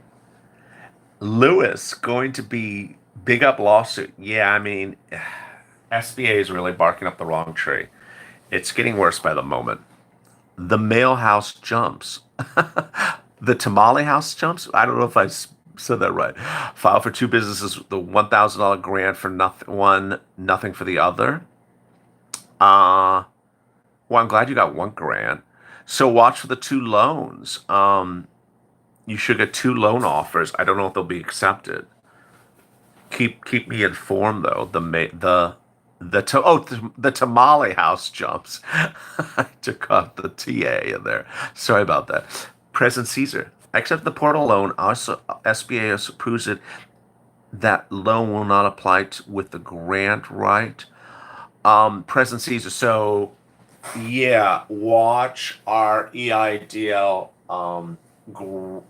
Lewis, going to be big up lawsuit. Yeah, I mean, SBA is really barking up the wrong tree. It's getting worse by the moment. The mail house jumps. The tamale house jumps. I don't know if I said that right. File for two businesses, the $1,000 grant for nothing for the other. Well, I'm glad you got one grant. So watch for the two loans. You should get two loan offers. I don't know if they'll be accepted. Keep me informed though. The tamale house jumps. I took off the TA in there. Sorry about that. President Caesar, I accept the portal loan. Also, SBA approves it. That loan will not apply with the grant, right? President Caesar. So, yeah, watch our EIDL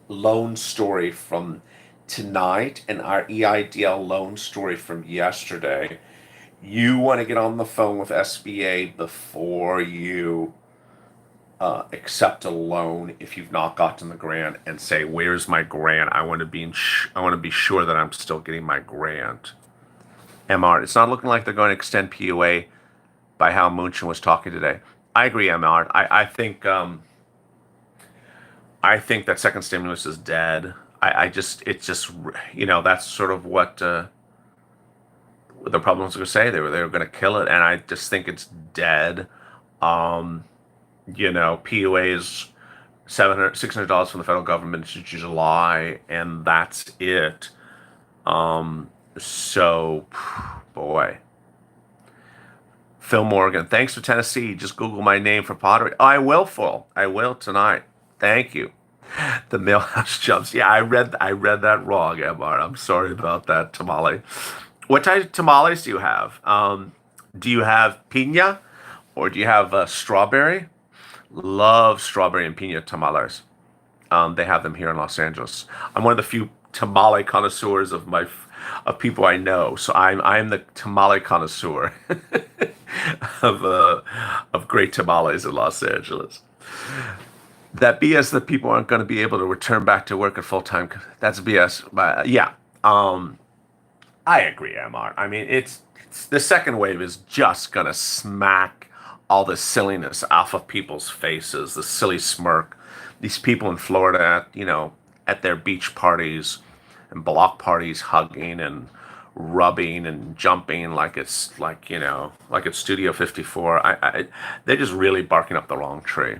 loan story from tonight and our EIDL loan story from yesterday. You want to get on the phone with SBA before you accept a loan if you've not gotten the grant and say, "Where's my grant? I want to be sure that I'm still getting my grant." MR, it's not looking like they're going to extend PUA by how Munchin was talking today. I agree, MR. I think that second stimulus is dead. It's just that's sort of what the Republicans were going to say. They were going to kill it, and I just think it's dead. PUA is $600 from the federal government to July, and that's it. So, boy. Phil Morgan, thanks for Tennessee. Just Google my name for pottery. Oh, I will, Phil. I will tonight. Thank you. The Millhouse jumps. Yeah, I read that wrong, Mr. I'm sorry about that, tamale. What type of tamales do you have? Do you have pina or do you have strawberry? Love strawberry and pina tamales. They have them here in Los Angeles. I'm one of the few tamale connoisseurs of people I know. So I'm the tamale connoisseur of great tamales in Los Angeles. That BS that people aren't going to be able to return back to work at full time. That's BS. But yeah, I agree, Mr. I mean, it's the second wave is just going to smack all the silliness off of people's faces. The silly smirk. These people in Florida, at their beach parties and block parties, hugging and rubbing and jumping like it's like it's Studio 54. They're just really barking up the wrong tree.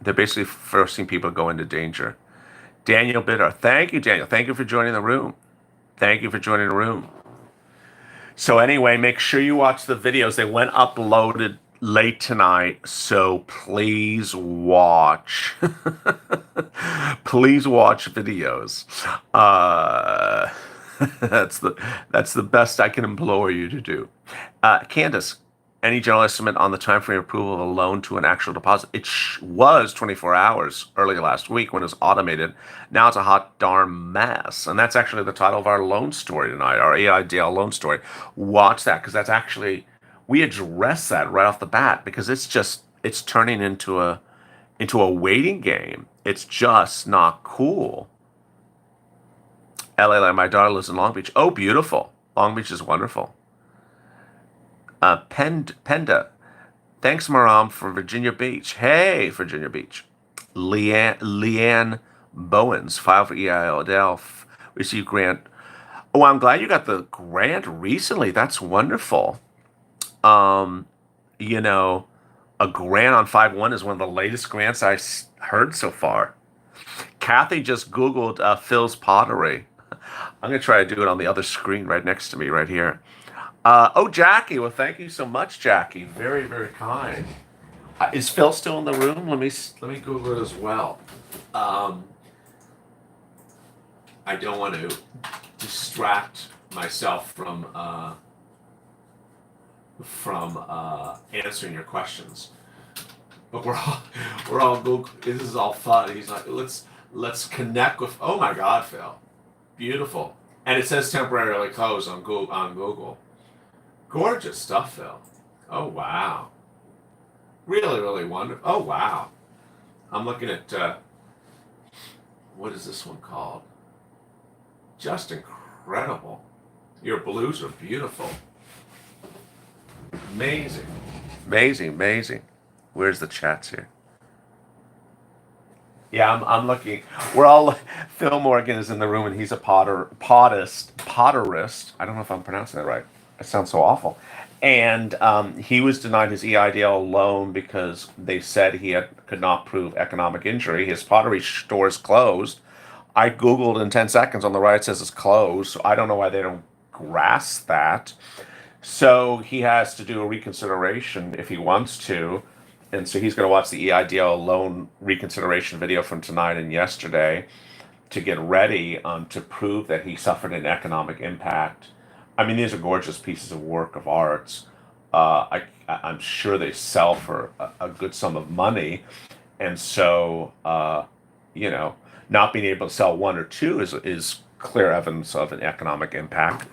They're basically forcing people to go into danger. Daniel Bitter. Thank you, Daniel. Thank you for joining the room. Thank you for joining the room. So anyway, make sure you watch the videos. They went uploaded late tonight, so please watch. Please watch videos. Uh, that's the best I can implore you to do. Candace, any general estimate on the time frame approval of a loan to an actual deposit? It was 24 hours earlier last week when it was automated. Now it's a hot darn mess. And that's actually the title of our loan story tonight, our AIDL loan story. Watch that because that's actually, we address that right off the bat because it's turning into a waiting game. It's just not cool. LA, my daughter lives in Long Beach. Oh, beautiful. Long Beach is wonderful. Penda, thanks, Maram, for Virginia Beach. Hey, Virginia Beach. Leanne Bowens, file for EIL, received grant. Oh, I'm glad you got the grant recently. That's wonderful. Um, you know, a grant on 5-1 is one of the latest grants I've heard so far. Kathy just Googled Phil's pottery. I'm going to try to do it on the other screen right next to me, right here. Oh, Jackie. Well, thank you so much, Jackie. Very, very kind. Is Phil still in the room? Let me Google it as well. Um, I don't want to distract myself from answering your questions. But we're all Google. This is all fun. He's like, let's connect with. Oh my God, Phil, beautiful. And it says temporarily closed on Google. Gorgeous stuff, Phil. Oh wow, really, really wonderful. Oh wow, I'm looking at what is this one called? Just incredible. Your blues are beautiful. Amazing, amazing, amazing. Where's the chats here? Yeah, I'm looking. We're all. Phil Morgan is in the room, and he's a potterist. I don't know if I'm pronouncing that right. It sounds so awful. And he was denied his EIDL loan because they said could not prove economic injury. His pottery store is closed. I Googled in 10 seconds. On the right, it says it's closed. So I don't know why they don't grasp that. So he has to do a reconsideration if he wants to. And so he's going to watch the EIDL loan reconsideration video from tonight and yesterday to get ready to prove that he suffered an economic impact. I mean, these are gorgeous pieces of work of arts. I'm sure they sell for a good sum of money. And so, not being able to sell one or two is clear evidence of an economic impact.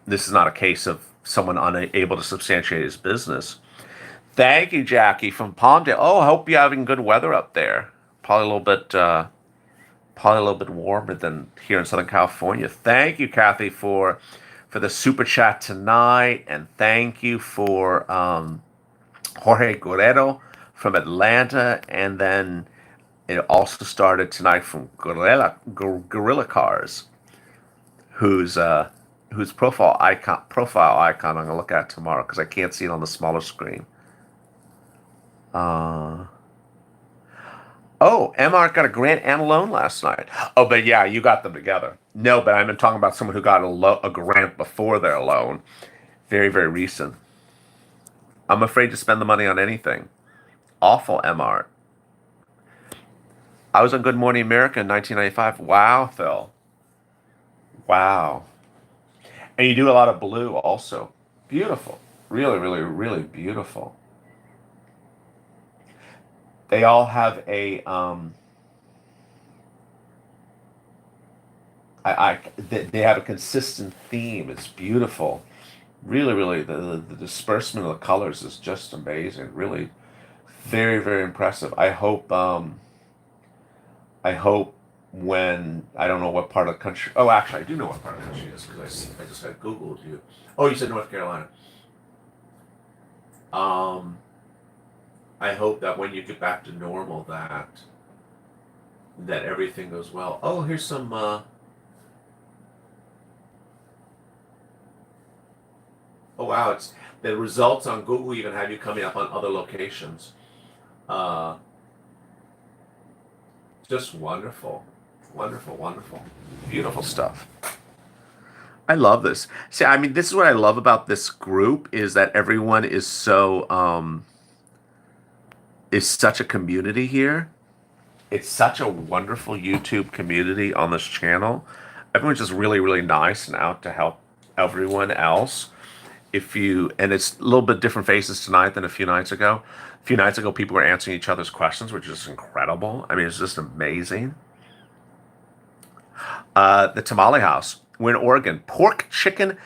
This is not a case of someone unable to substantiate his business. Thank you, Jackie from Palmdale. Oh, I hope you're having good weather up there. Probably a little bit warmer than here in Southern California. Thank you, Kathy, for the super chat tonight, and thank you for Jorge Guerrero from Atlanta, and then it also started tonight from Gorilla Cars, whose profile icon I'm gonna look at tomorrow because I can't see it on the smaller screen. Uh, Oh, Mart got a grant and a loan last night. Oh, but yeah, you got them together. No, but I've been talking about someone who got a grant before their loan. Very, very recent. I'm afraid to spend the money on anything. Awful Mart. I was on Good Morning America in 1995. Wow, Phil. Wow. And you do a lot of blue also. Beautiful. Really, really, really beautiful. They all have they have a consistent theme. It's beautiful. Really, really, the disbursement of the colors is just amazing. Really, very, very impressive. I hope when I don't know what part of the country. Oh, actually, I do know what part of the country it is because I just had Googled you. Oh, you said North Carolina. Um, I hope that when you get back to normal, that everything goes well. Oh, here's some. Oh wow, it's the results on Google even have you coming up on other locations. Uh, just wonderful, wonderful, wonderful, beautiful stuff. I love this. See, I mean, this is what I love about this group is that everyone is such a community here. It's such a wonderful YouTube community on this channel. Everyone's just really, really nice and out to help everyone else. If you and it's a little bit different faces tonight than a few nights ago. A few nights ago, people were answering each other's questions, which is incredible. I mean, it's just amazing. The Tamale House. We're in Oregon. Pork, chicken,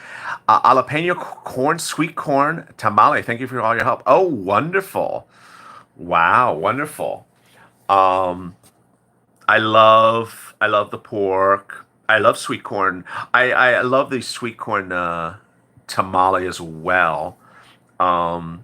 jalapeno corn, sweet corn, tamale. Thank you for all your help. Oh, wonderful. Wow, wonderful. Um, I love the pork. I love sweet corn. I love the sweet corn tamale as well. Um,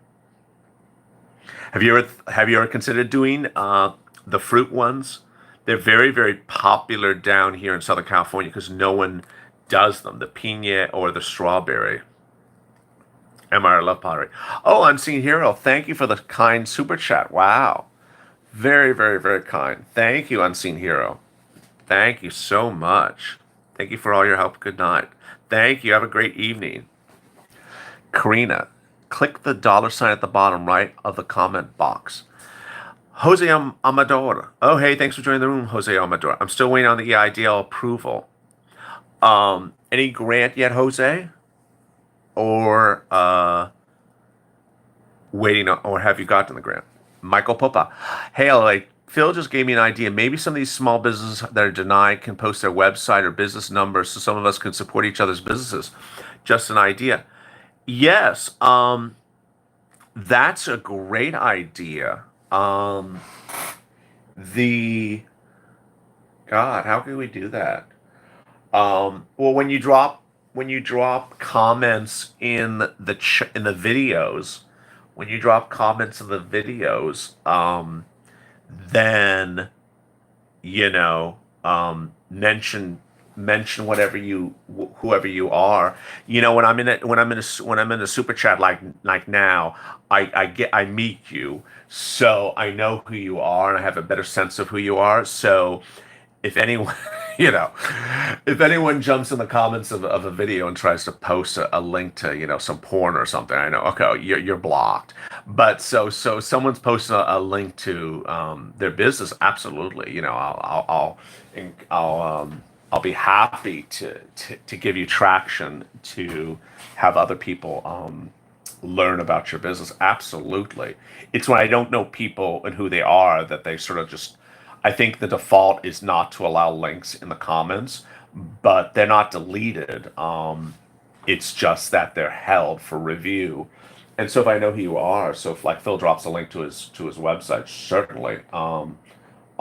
have you ever considered doing the fruit ones? They're very very popular down here in Southern California because no one does them. The pina or the strawberry. I love pottery. Oh, Unseen Hero. Thank you for the kind super chat. Wow, very very very kind. Thank you, Unseen Hero. Thank you so much. Thank you for all your help. Good night. Thank you. Have a great evening. Karina, click the dollar sign at the bottom right of the comment box. Jose Amador. Oh, hey, thanks for joining the room, Jose Amador. I'm still waiting on the EIDL approval. Any grant yet, Jose? Or waiting, or have you gotten the grant? Michael Popa. Hey, LA, Phil just gave me an idea. Maybe some of these small businesses that are denied can post their website or business numbers so some of us can support each other's businesses. Just an idea. Yes, that's a great idea. The God, how can we do that? Well, when you drop comments in in the videos, when you drop comments in the videos, then you know, mention whatever whoever you are. You know, when I'm in a super chat like now, I meet you, so I know who you are and I have a better sense of who you are. So if anyone, you know, if anyone jumps in the comments of a video and tries to post a link to, some porn or something, I know, okay, you're blocked. But so someone's posting a link to their business, absolutely. I'll be happy to give you traction to have other people learn about your business. Absolutely. It's when I don't know people and who they are that they sort of just I think the default is not to allow links in the comments, but they're not deleted. It's just that they're held for review. And so if I know who you are, so if like Phil drops a link to his website, certainly I'll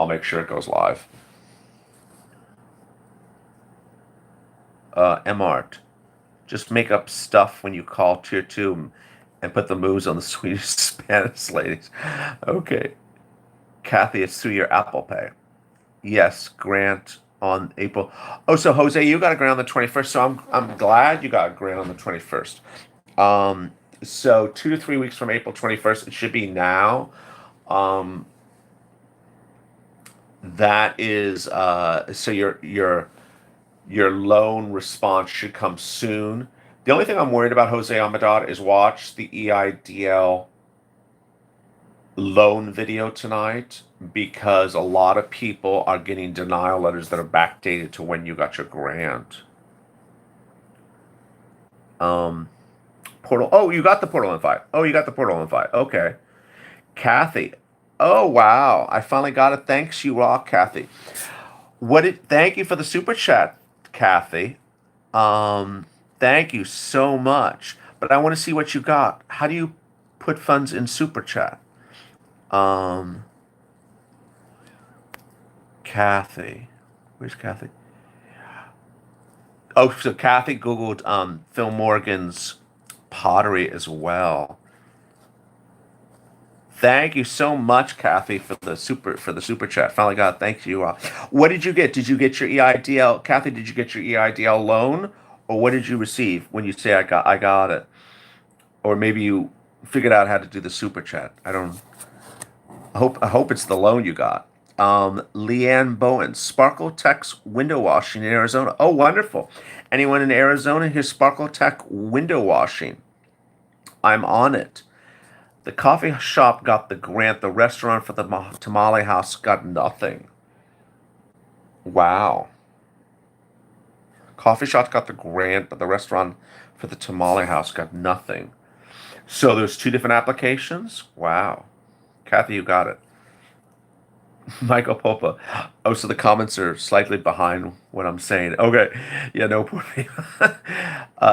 make sure it goes live. Mart, just make up stuff when you call tier two and put the moves on the Swedish Spanish ladies. Okay. Kathy, it's through your Apple Pay. Yes, grant on April. Oh, so Jose, you got a grant on the 21st. So I'm glad you got a grant on the 21st. So 2 to 3 weeks from April 21st, it should be now. Um, That is so your loan response should come soon. The only thing I'm worried about, Jose Amador, is watch the EIDL loan video tonight because a lot of people are getting denial letters that are backdated to when you got your grant. Um, portal. Oh, you got the portal invite. Oh, you got the portal invite. Okay. Kathy. Oh, wow. I finally got it. Thanks, you rock, Kathy. Thank you for the super chat, Kathy. Um, Thank you so much. But I want to see what you got. How do you put funds in super chat? Um, Kathy. Where's Kathy? Oh, so Kathy Googled Phil Morgan's pottery as well. Thank you so much, Kathy, for the super chat. Finally got it. Thank you. What did you get? Did you get your EIDL, Kathy? Did you get your EIDL loan, or what did you receive when you say I got it? Or maybe you figured out how to do the super chat. I don't. I hope it's the loan you got. Leanne Bowen, Sparkle Tech's window washing in Arizona. Oh, wonderful! Anyone in Arizona here's Sparkle Tech window washing? I'm on it. The coffee shop got the grant. The restaurant for the tamale house got nothing. Wow. Coffee shop got the grant, but the restaurant for the tamale house got nothing. So there's two different applications? Wow. Kathy, you got it. Michael Popa. Oh, so the comments are slightly behind what I'm saying. Okay. Yeah, no poor people.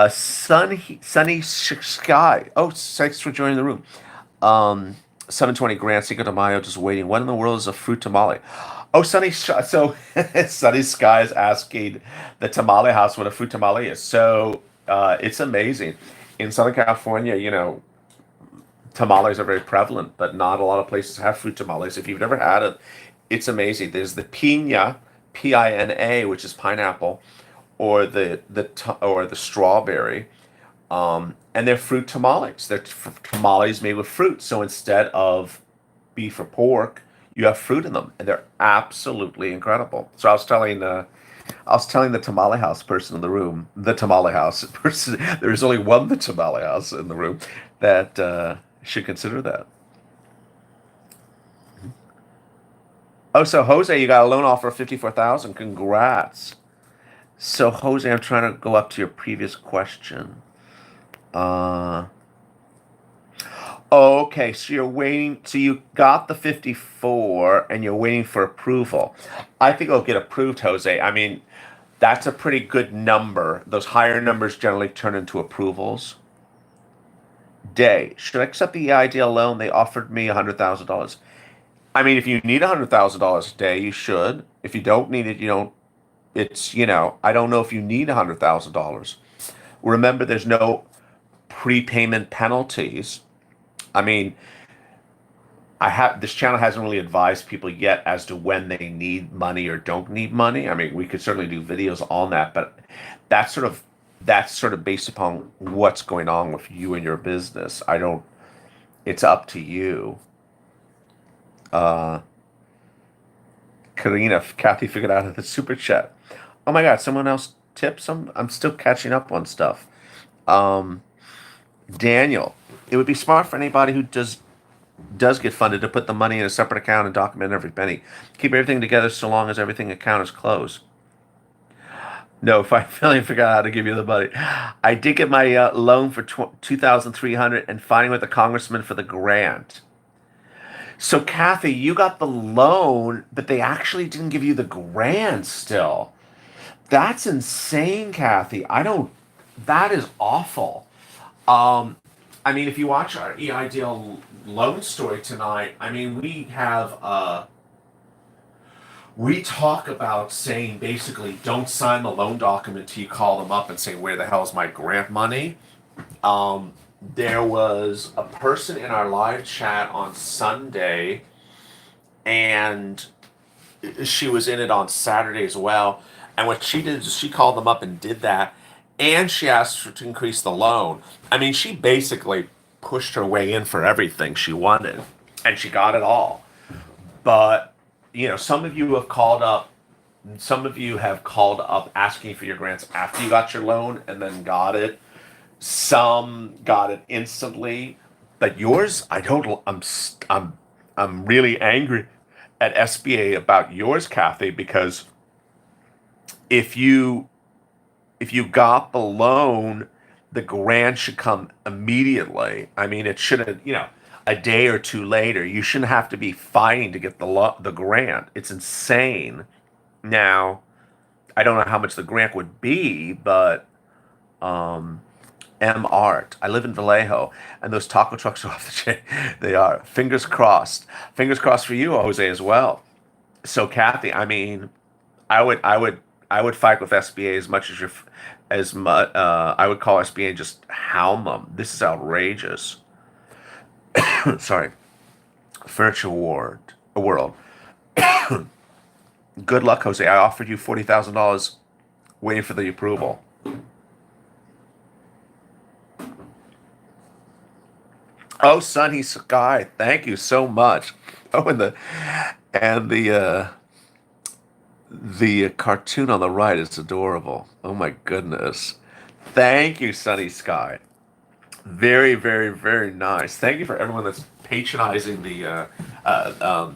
Sunny Sky. Oh, thanks for joining the room. 720 Grand Cinco de Mayo, just waiting. What in the world is a fruit tamale? Oh, so Sunny Sky is asking the tamale house what a fruit tamale is. So it's amazing. In Southern California, tamales are very prevalent, but not a lot of places have fruit tamales. If you've never had it, it's amazing. There's the pina, Pina, which is pineapple, or the strawberry, and they're fruit tamales. They're tamales made with fruit. So instead of beef or pork, you have fruit in them, and they're absolutely incredible. So I was telling the tamale house person in the room, the tamale house person, there's only one the tamale house in the room that should consider that. Oh, so Jose, you got a loan offer of 54,000. Congrats. So Jose, I'm trying to go up to your previous question. Uh, okay, so you're waiting. So you got the 54, and you're waiting for approval. I think it'll get approved, Jose. I mean, that's a pretty good number. Those higher numbers generally turn into approvals. Day. Should I accept the ideal loan? They offered me $100,000. I mean, if you need $100,000 a day, you should. If you don't need it, you don't. I don't know if you need $100,000. Remember, there's no prepayment penalties. I mean, this channel hasn't really advised people yet as to when they need money or don't need money. I mean, we could certainly do videos on that, but that's sort of that's sort of based upon what's going on with you and your business. I don't. It's up to you. Uh, Karina, Kathy figured out the super chat. Oh my God, someone else tips. I'm still catching up on stuff. Um, Daniel, it would be smart for anybody who does get funded to put the money in a separate account and document every penny. Keep everything together so long as everything account is closed. No, if I finally forgot how to give you the money. I did get my loan for 2,300 and fighting with the congressman for the grant. So Kathy, you got the loan, but they actually didn't give you the grant still. That's insane, Kathy. I don't. That is awful. Um, I mean, if you watch our EIDL loan story tonight, I mean, we talk about saying basically don't sign the loan document till you call them up and say where the hell is my grant money. There was a person in our live chat on Sunday, and she was in it on Saturday as well. And what she did is she called them up and did that, and she asked to increase the loan. I mean, she basically pushed her way in for everything she wanted, and she got it all. But some of you have called up. Some of you have called up asking for your grants after you got your loan and then got it. Some got it instantly, but yours, I don't. I'm really angry at SBA about yours, Kathy, because if you if you got the loan, the grant should come immediately. I mean, it shouldn't, a day or two later. You shouldn't have to be fighting to get the grant. It's insane. Now, I don't know how much the grant would be, but um, M Art. I live in Vallejo, and those taco trucks are off the chain. They are. Fingers crossed. Fingers crossed for you, Jose, as well. So, Kathy, I mean, I would fight with SBA as much as as much. I would call SBA and just hound them. This is outrageous. Sorry, Furniture World. Good luck, Jose. I offered you $40,000, waiting for the approval. Oh, Sunny Sky, thank you so much. Oh, and the cartoon on the right is adorable. Oh my goodness. Thank you, Sunny Sky. Very, very, very nice. Thank you for everyone that's patronizing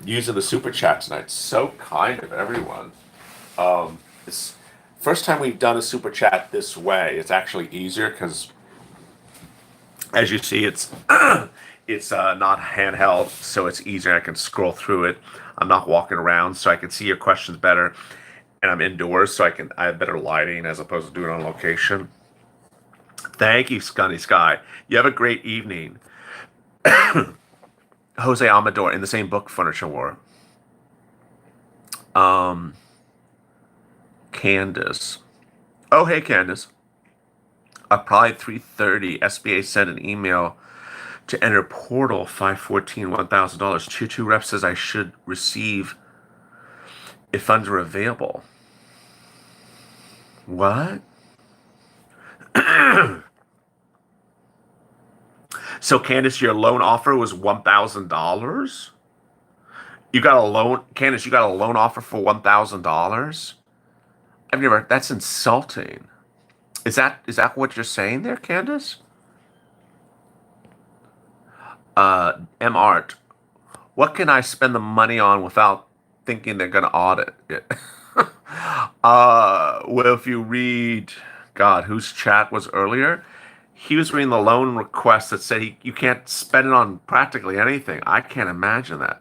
using the super chat tonight. So kind of everyone. It's first time we've done a super chat this way. It's actually easier because, as you see, it's not handheld, so it's easier. I can scroll through it. I'm not walking around, so I can see your questions better. And I'm indoors, so I have better lighting as opposed to doing it on location. Thank you, Scunny Sky. You have a great evening. Jose Amador in the same book, Furniture War. Um, Candace. Oh, hey, Candace. Probably 3:30. SBA sent an email to enter portal 514 $1,000. Tier 2 rep says I should receive if funds are available. What? So, Candace, your loan offer was $1,000? You got a loan, Candace, you got a loan offer for $1,000? That's insulting. Is that what you're saying there, Candace? M Art, what can I spend the money on without thinking they're going to audit it? Well, if you read, God, whose chat was earlier, he was reading the loan request that said you can't spend it on practically anything. I can't imagine that.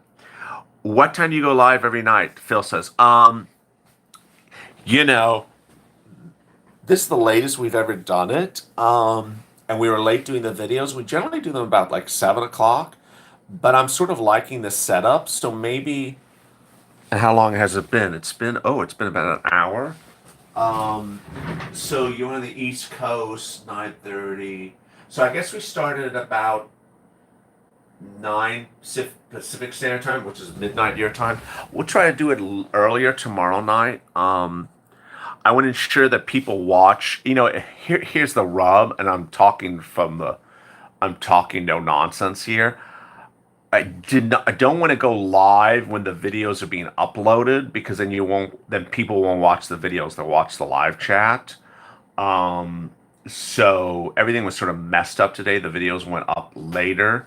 What time do you go live every night? Phil says, you know, this is the latest we've ever done it. And we were late doing the videos. We generally do them about like 7 o'clock, but I'm sort of liking the setup. So maybe, and how long has it been? It's been about an hour. So you're on the East Coast, 9:30. So I guess we started at about 9 Pacific Standard Time, which is midnight your time. We'll try to do it earlier tomorrow night. I want to ensure that people watch. Here's the rub, and I'm talking no nonsense here. I don't want to go live when the videos are being uploaded because then people won't watch the videos. They'll watch the live chat. So everything was sort of messed up today. The videos went up later,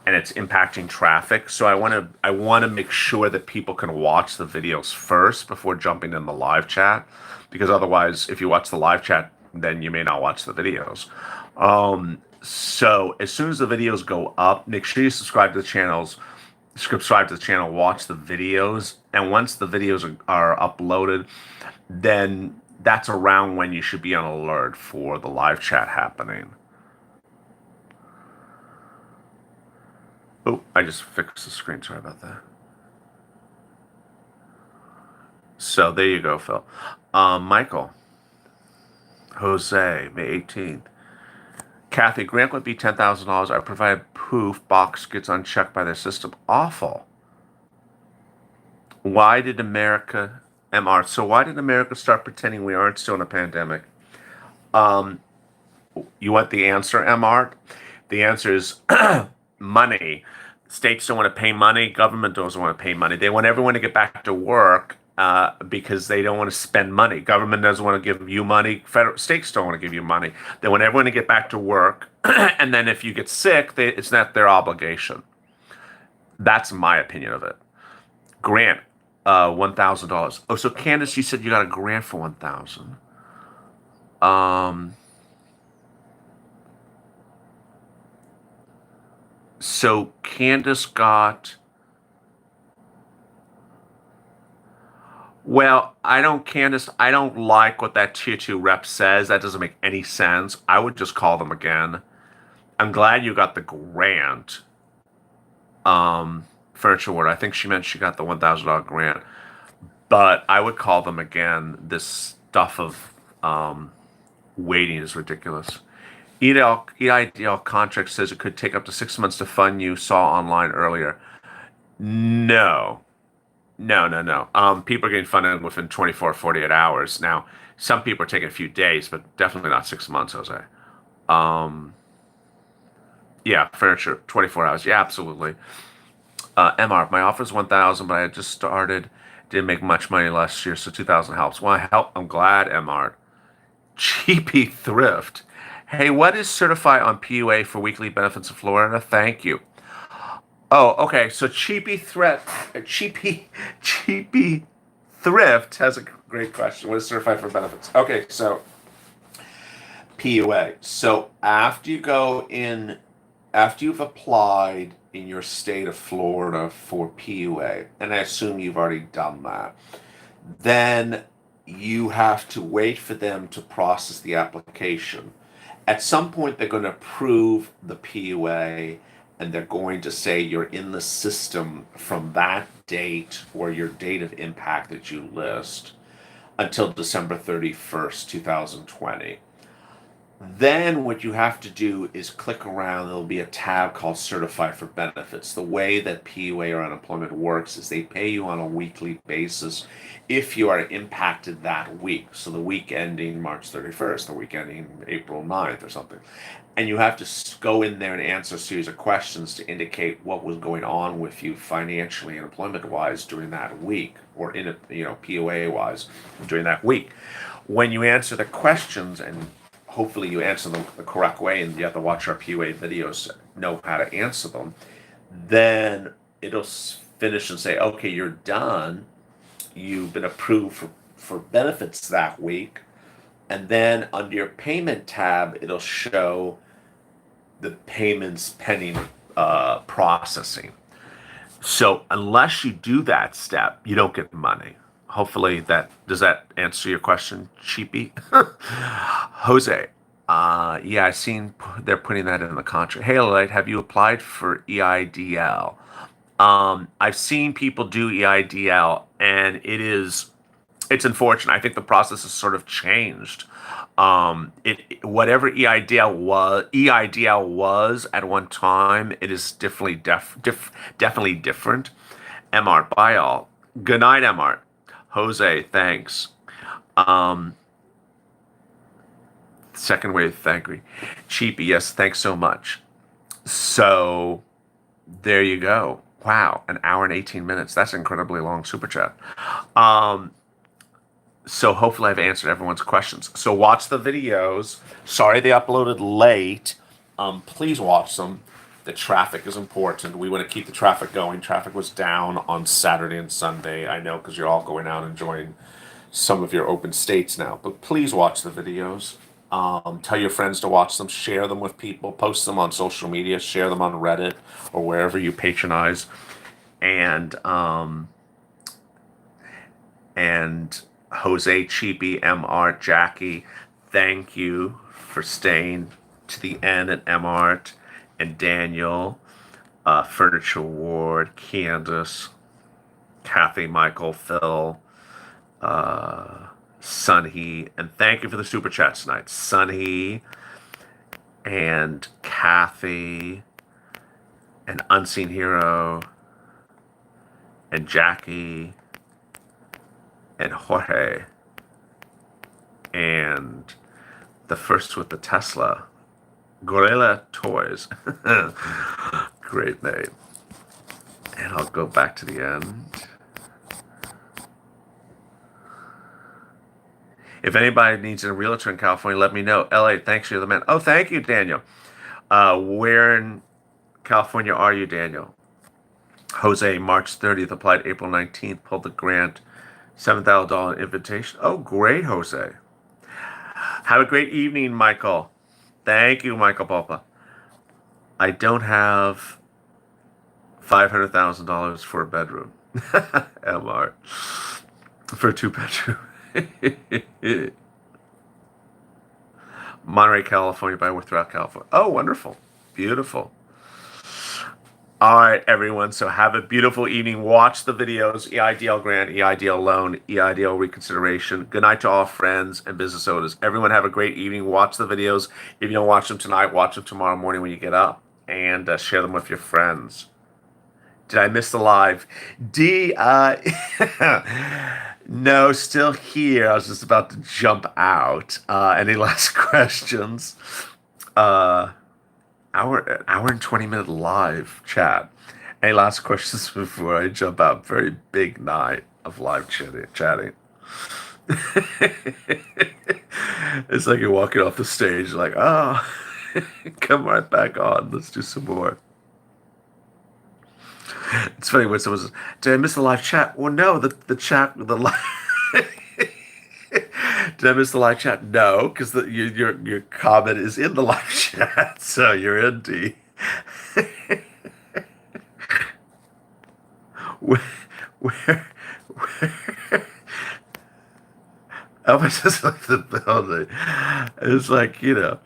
and it's impacting traffic. So I want to make sure that people can watch the videos first before jumping in the live chat, because otherwise, if you watch the live chat, then you may not watch the videos. So as soon as the videos go up, make sure you subscribe to the channel, watch the videos, and once the videos are uploaded, then that's around when you should be on alert for the live chat happening. Oh, I just fixed the screen. Sorry about that. So there you go, Phil. Michael, Jose, May 18th. Kathy, grant would be $10,000. I provide proof. Box gets unchecked by their system. Awful. Why did America, MR, so why did America start pretending we aren't still in a pandemic? Um, you want the answer, MR? The answer is money. States don't want to pay money. Government doesn't want to pay money. They want everyone to get back to work because they don't want to spend money. Government doesn't want to give you money. Federal states don't want to give you money. They want everyone to get back to work. And then if you get sick, it's not their obligation. That's my opinion of it. Grant, $1,000. Oh, so Candace, you said you got a grant for 1,000. So Candace got. Well, Candace, I don't like what that tier two rep says. That doesn't make any sense. I would just call them again. I'm glad you got the grant. Furniture Ward. I think she meant she got the $1,000 grant. But I would call them again. This stuff of waiting is ridiculous. EIDL contract says it could take up to 6 months to fund you. Saw online earlier. No. No. People are getting funded within 24, 48 hours. Now, some people are taking a few days, but definitely not 6 months, Jose. Yeah, furniture, 24 hours. Yeah, absolutely. MR, my offer is 1,000, but I had just started. Didn't make much money last year, so 2,000 helps. Well, I'm glad, MR. Cheapy thrift. Hey, what is certified on PUA for weekly benefits in Florida? Thank you. Oh, okay. So cheapy thrift has a great question. What is certified for benefits? Okay, so PUA. So after you've applied in your state of Florida for PUA, and I assume you've already done that, then you have to wait for them to process the application. At some point, they're going to approve the PUA and they're going to say you're in the system from that date or your date of impact that you list until December 31st, 2020. Then what you have to do is click around. There'll be a tab called Certify for Benefits. The way that PUA or unemployment works is they pay you on a weekly basis if you are impacted that week. So the week ending March 31st, the week ending April 9th or something. And you have to go in there and answer a series of questions to indicate what was going on with you financially and employment-wise during that week, or PUA-wise during that week. When you answer the questions, and hopefully you answer them the correct way, and you have to watch our PUA videos to know how to answer them, then it'll finish and say, okay, you're done. You've been approved for benefits that week. And then under your payment tab, it'll show the payments pending processing. So unless you do that step, you don't get the money. Hopefully does that answer your question, Cheapy? Jose, yeah, I've seen they're putting that in the contract. Hey, LALATE, have you applied for EIDL? I've seen people do EIDL, and it's unfortunate. I think the process has sort of changed. Whatever EIDL was at one time, it is definitely definitely different. MR, bye all. Good night, MR. Jose, thanks. Second wave, thank you. Cheapy, yes, thanks so much. So there you go. Wow, an hour and 18 minutes. That's an incredibly long super chat. So hopefully I've answered everyone's questions. So watch the videos. Sorry they uploaded late. Please watch them. The traffic is important. We want to keep the traffic going. Traffic was down on Saturday and Sunday. I know because you're all going out and enjoying some of your open states now. But please watch the videos. Tell your friends to watch them. Share them with people. Post them on social media. Share them on Reddit or wherever you patronize. And Jose, Cheapy, MR, Jackie, thank you for staying to the end, and MR, and Daniel, Furniture Ward, Candace, Kathy, Michael, Phil, Sunhee, and thank you for the super chats tonight. Sunhee and Kathy and Unseen Hero and Jackie and Jorge and the first with the Tesla, Gorilla Toys. Great name. And I'll go back to the end. If anybody needs a realtor in California, let me know. LA, thanks, you're the man. Oh, thank you, Daniel. Where in California are you, Daniel? Jose, March 30th, applied April 19th, pulled the grant, $7,000 invitation. Oh, great, Jose. Have a great evening, Michael. Thank you, Michael Papa. I don't have $500,000 for a bedroom. MR. For a two-bedroom. Monterey, California, but I work throughout California. Oh, wonderful. Beautiful. All right, everyone. So have a beautiful evening. Watch the videos, EIDL grant, EIDL loan, EIDL reconsideration. Good night to all friends and business owners. Everyone have a great evening. Watch the videos. If you don't watch them tonight, watch them tomorrow morning when you get up, and share them with your friends. Did I miss the live? D, no, still here. I was just about to jump out. Any last questions? Hour and 20-minute live chat. Any last questions before I jump out? Very big night of live chatting. It's like you're walking off the stage, like, oh, come right back on. Let's do some more. It's funny when someone says, "Did I miss the live chat?" Well, no, the chat, the live. Did I miss the live chat? No, because your comment is in the live chat, so you're in D. where, where, I was just like the building. It's like, the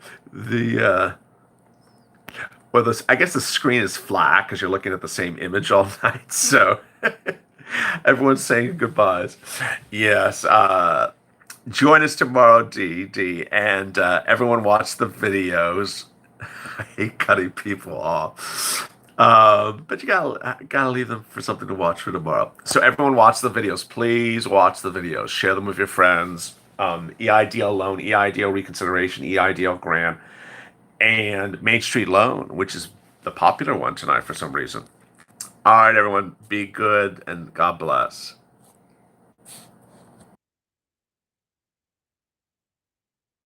well, I guess the screen is flat because you're looking at the same image all night. So everyone's saying goodbyes. Yes. Join us tomorrow, D, and everyone watch the videos. I hate cutting people off. But you gotta leave them for something to watch for tomorrow. So everyone watch the videos. Please watch the videos. Share them with your friends. EIDL loan, EIDL reconsideration, EIDL grant, and Main Street loan, which is the popular one tonight for some reason. All right, everyone, be good and God bless.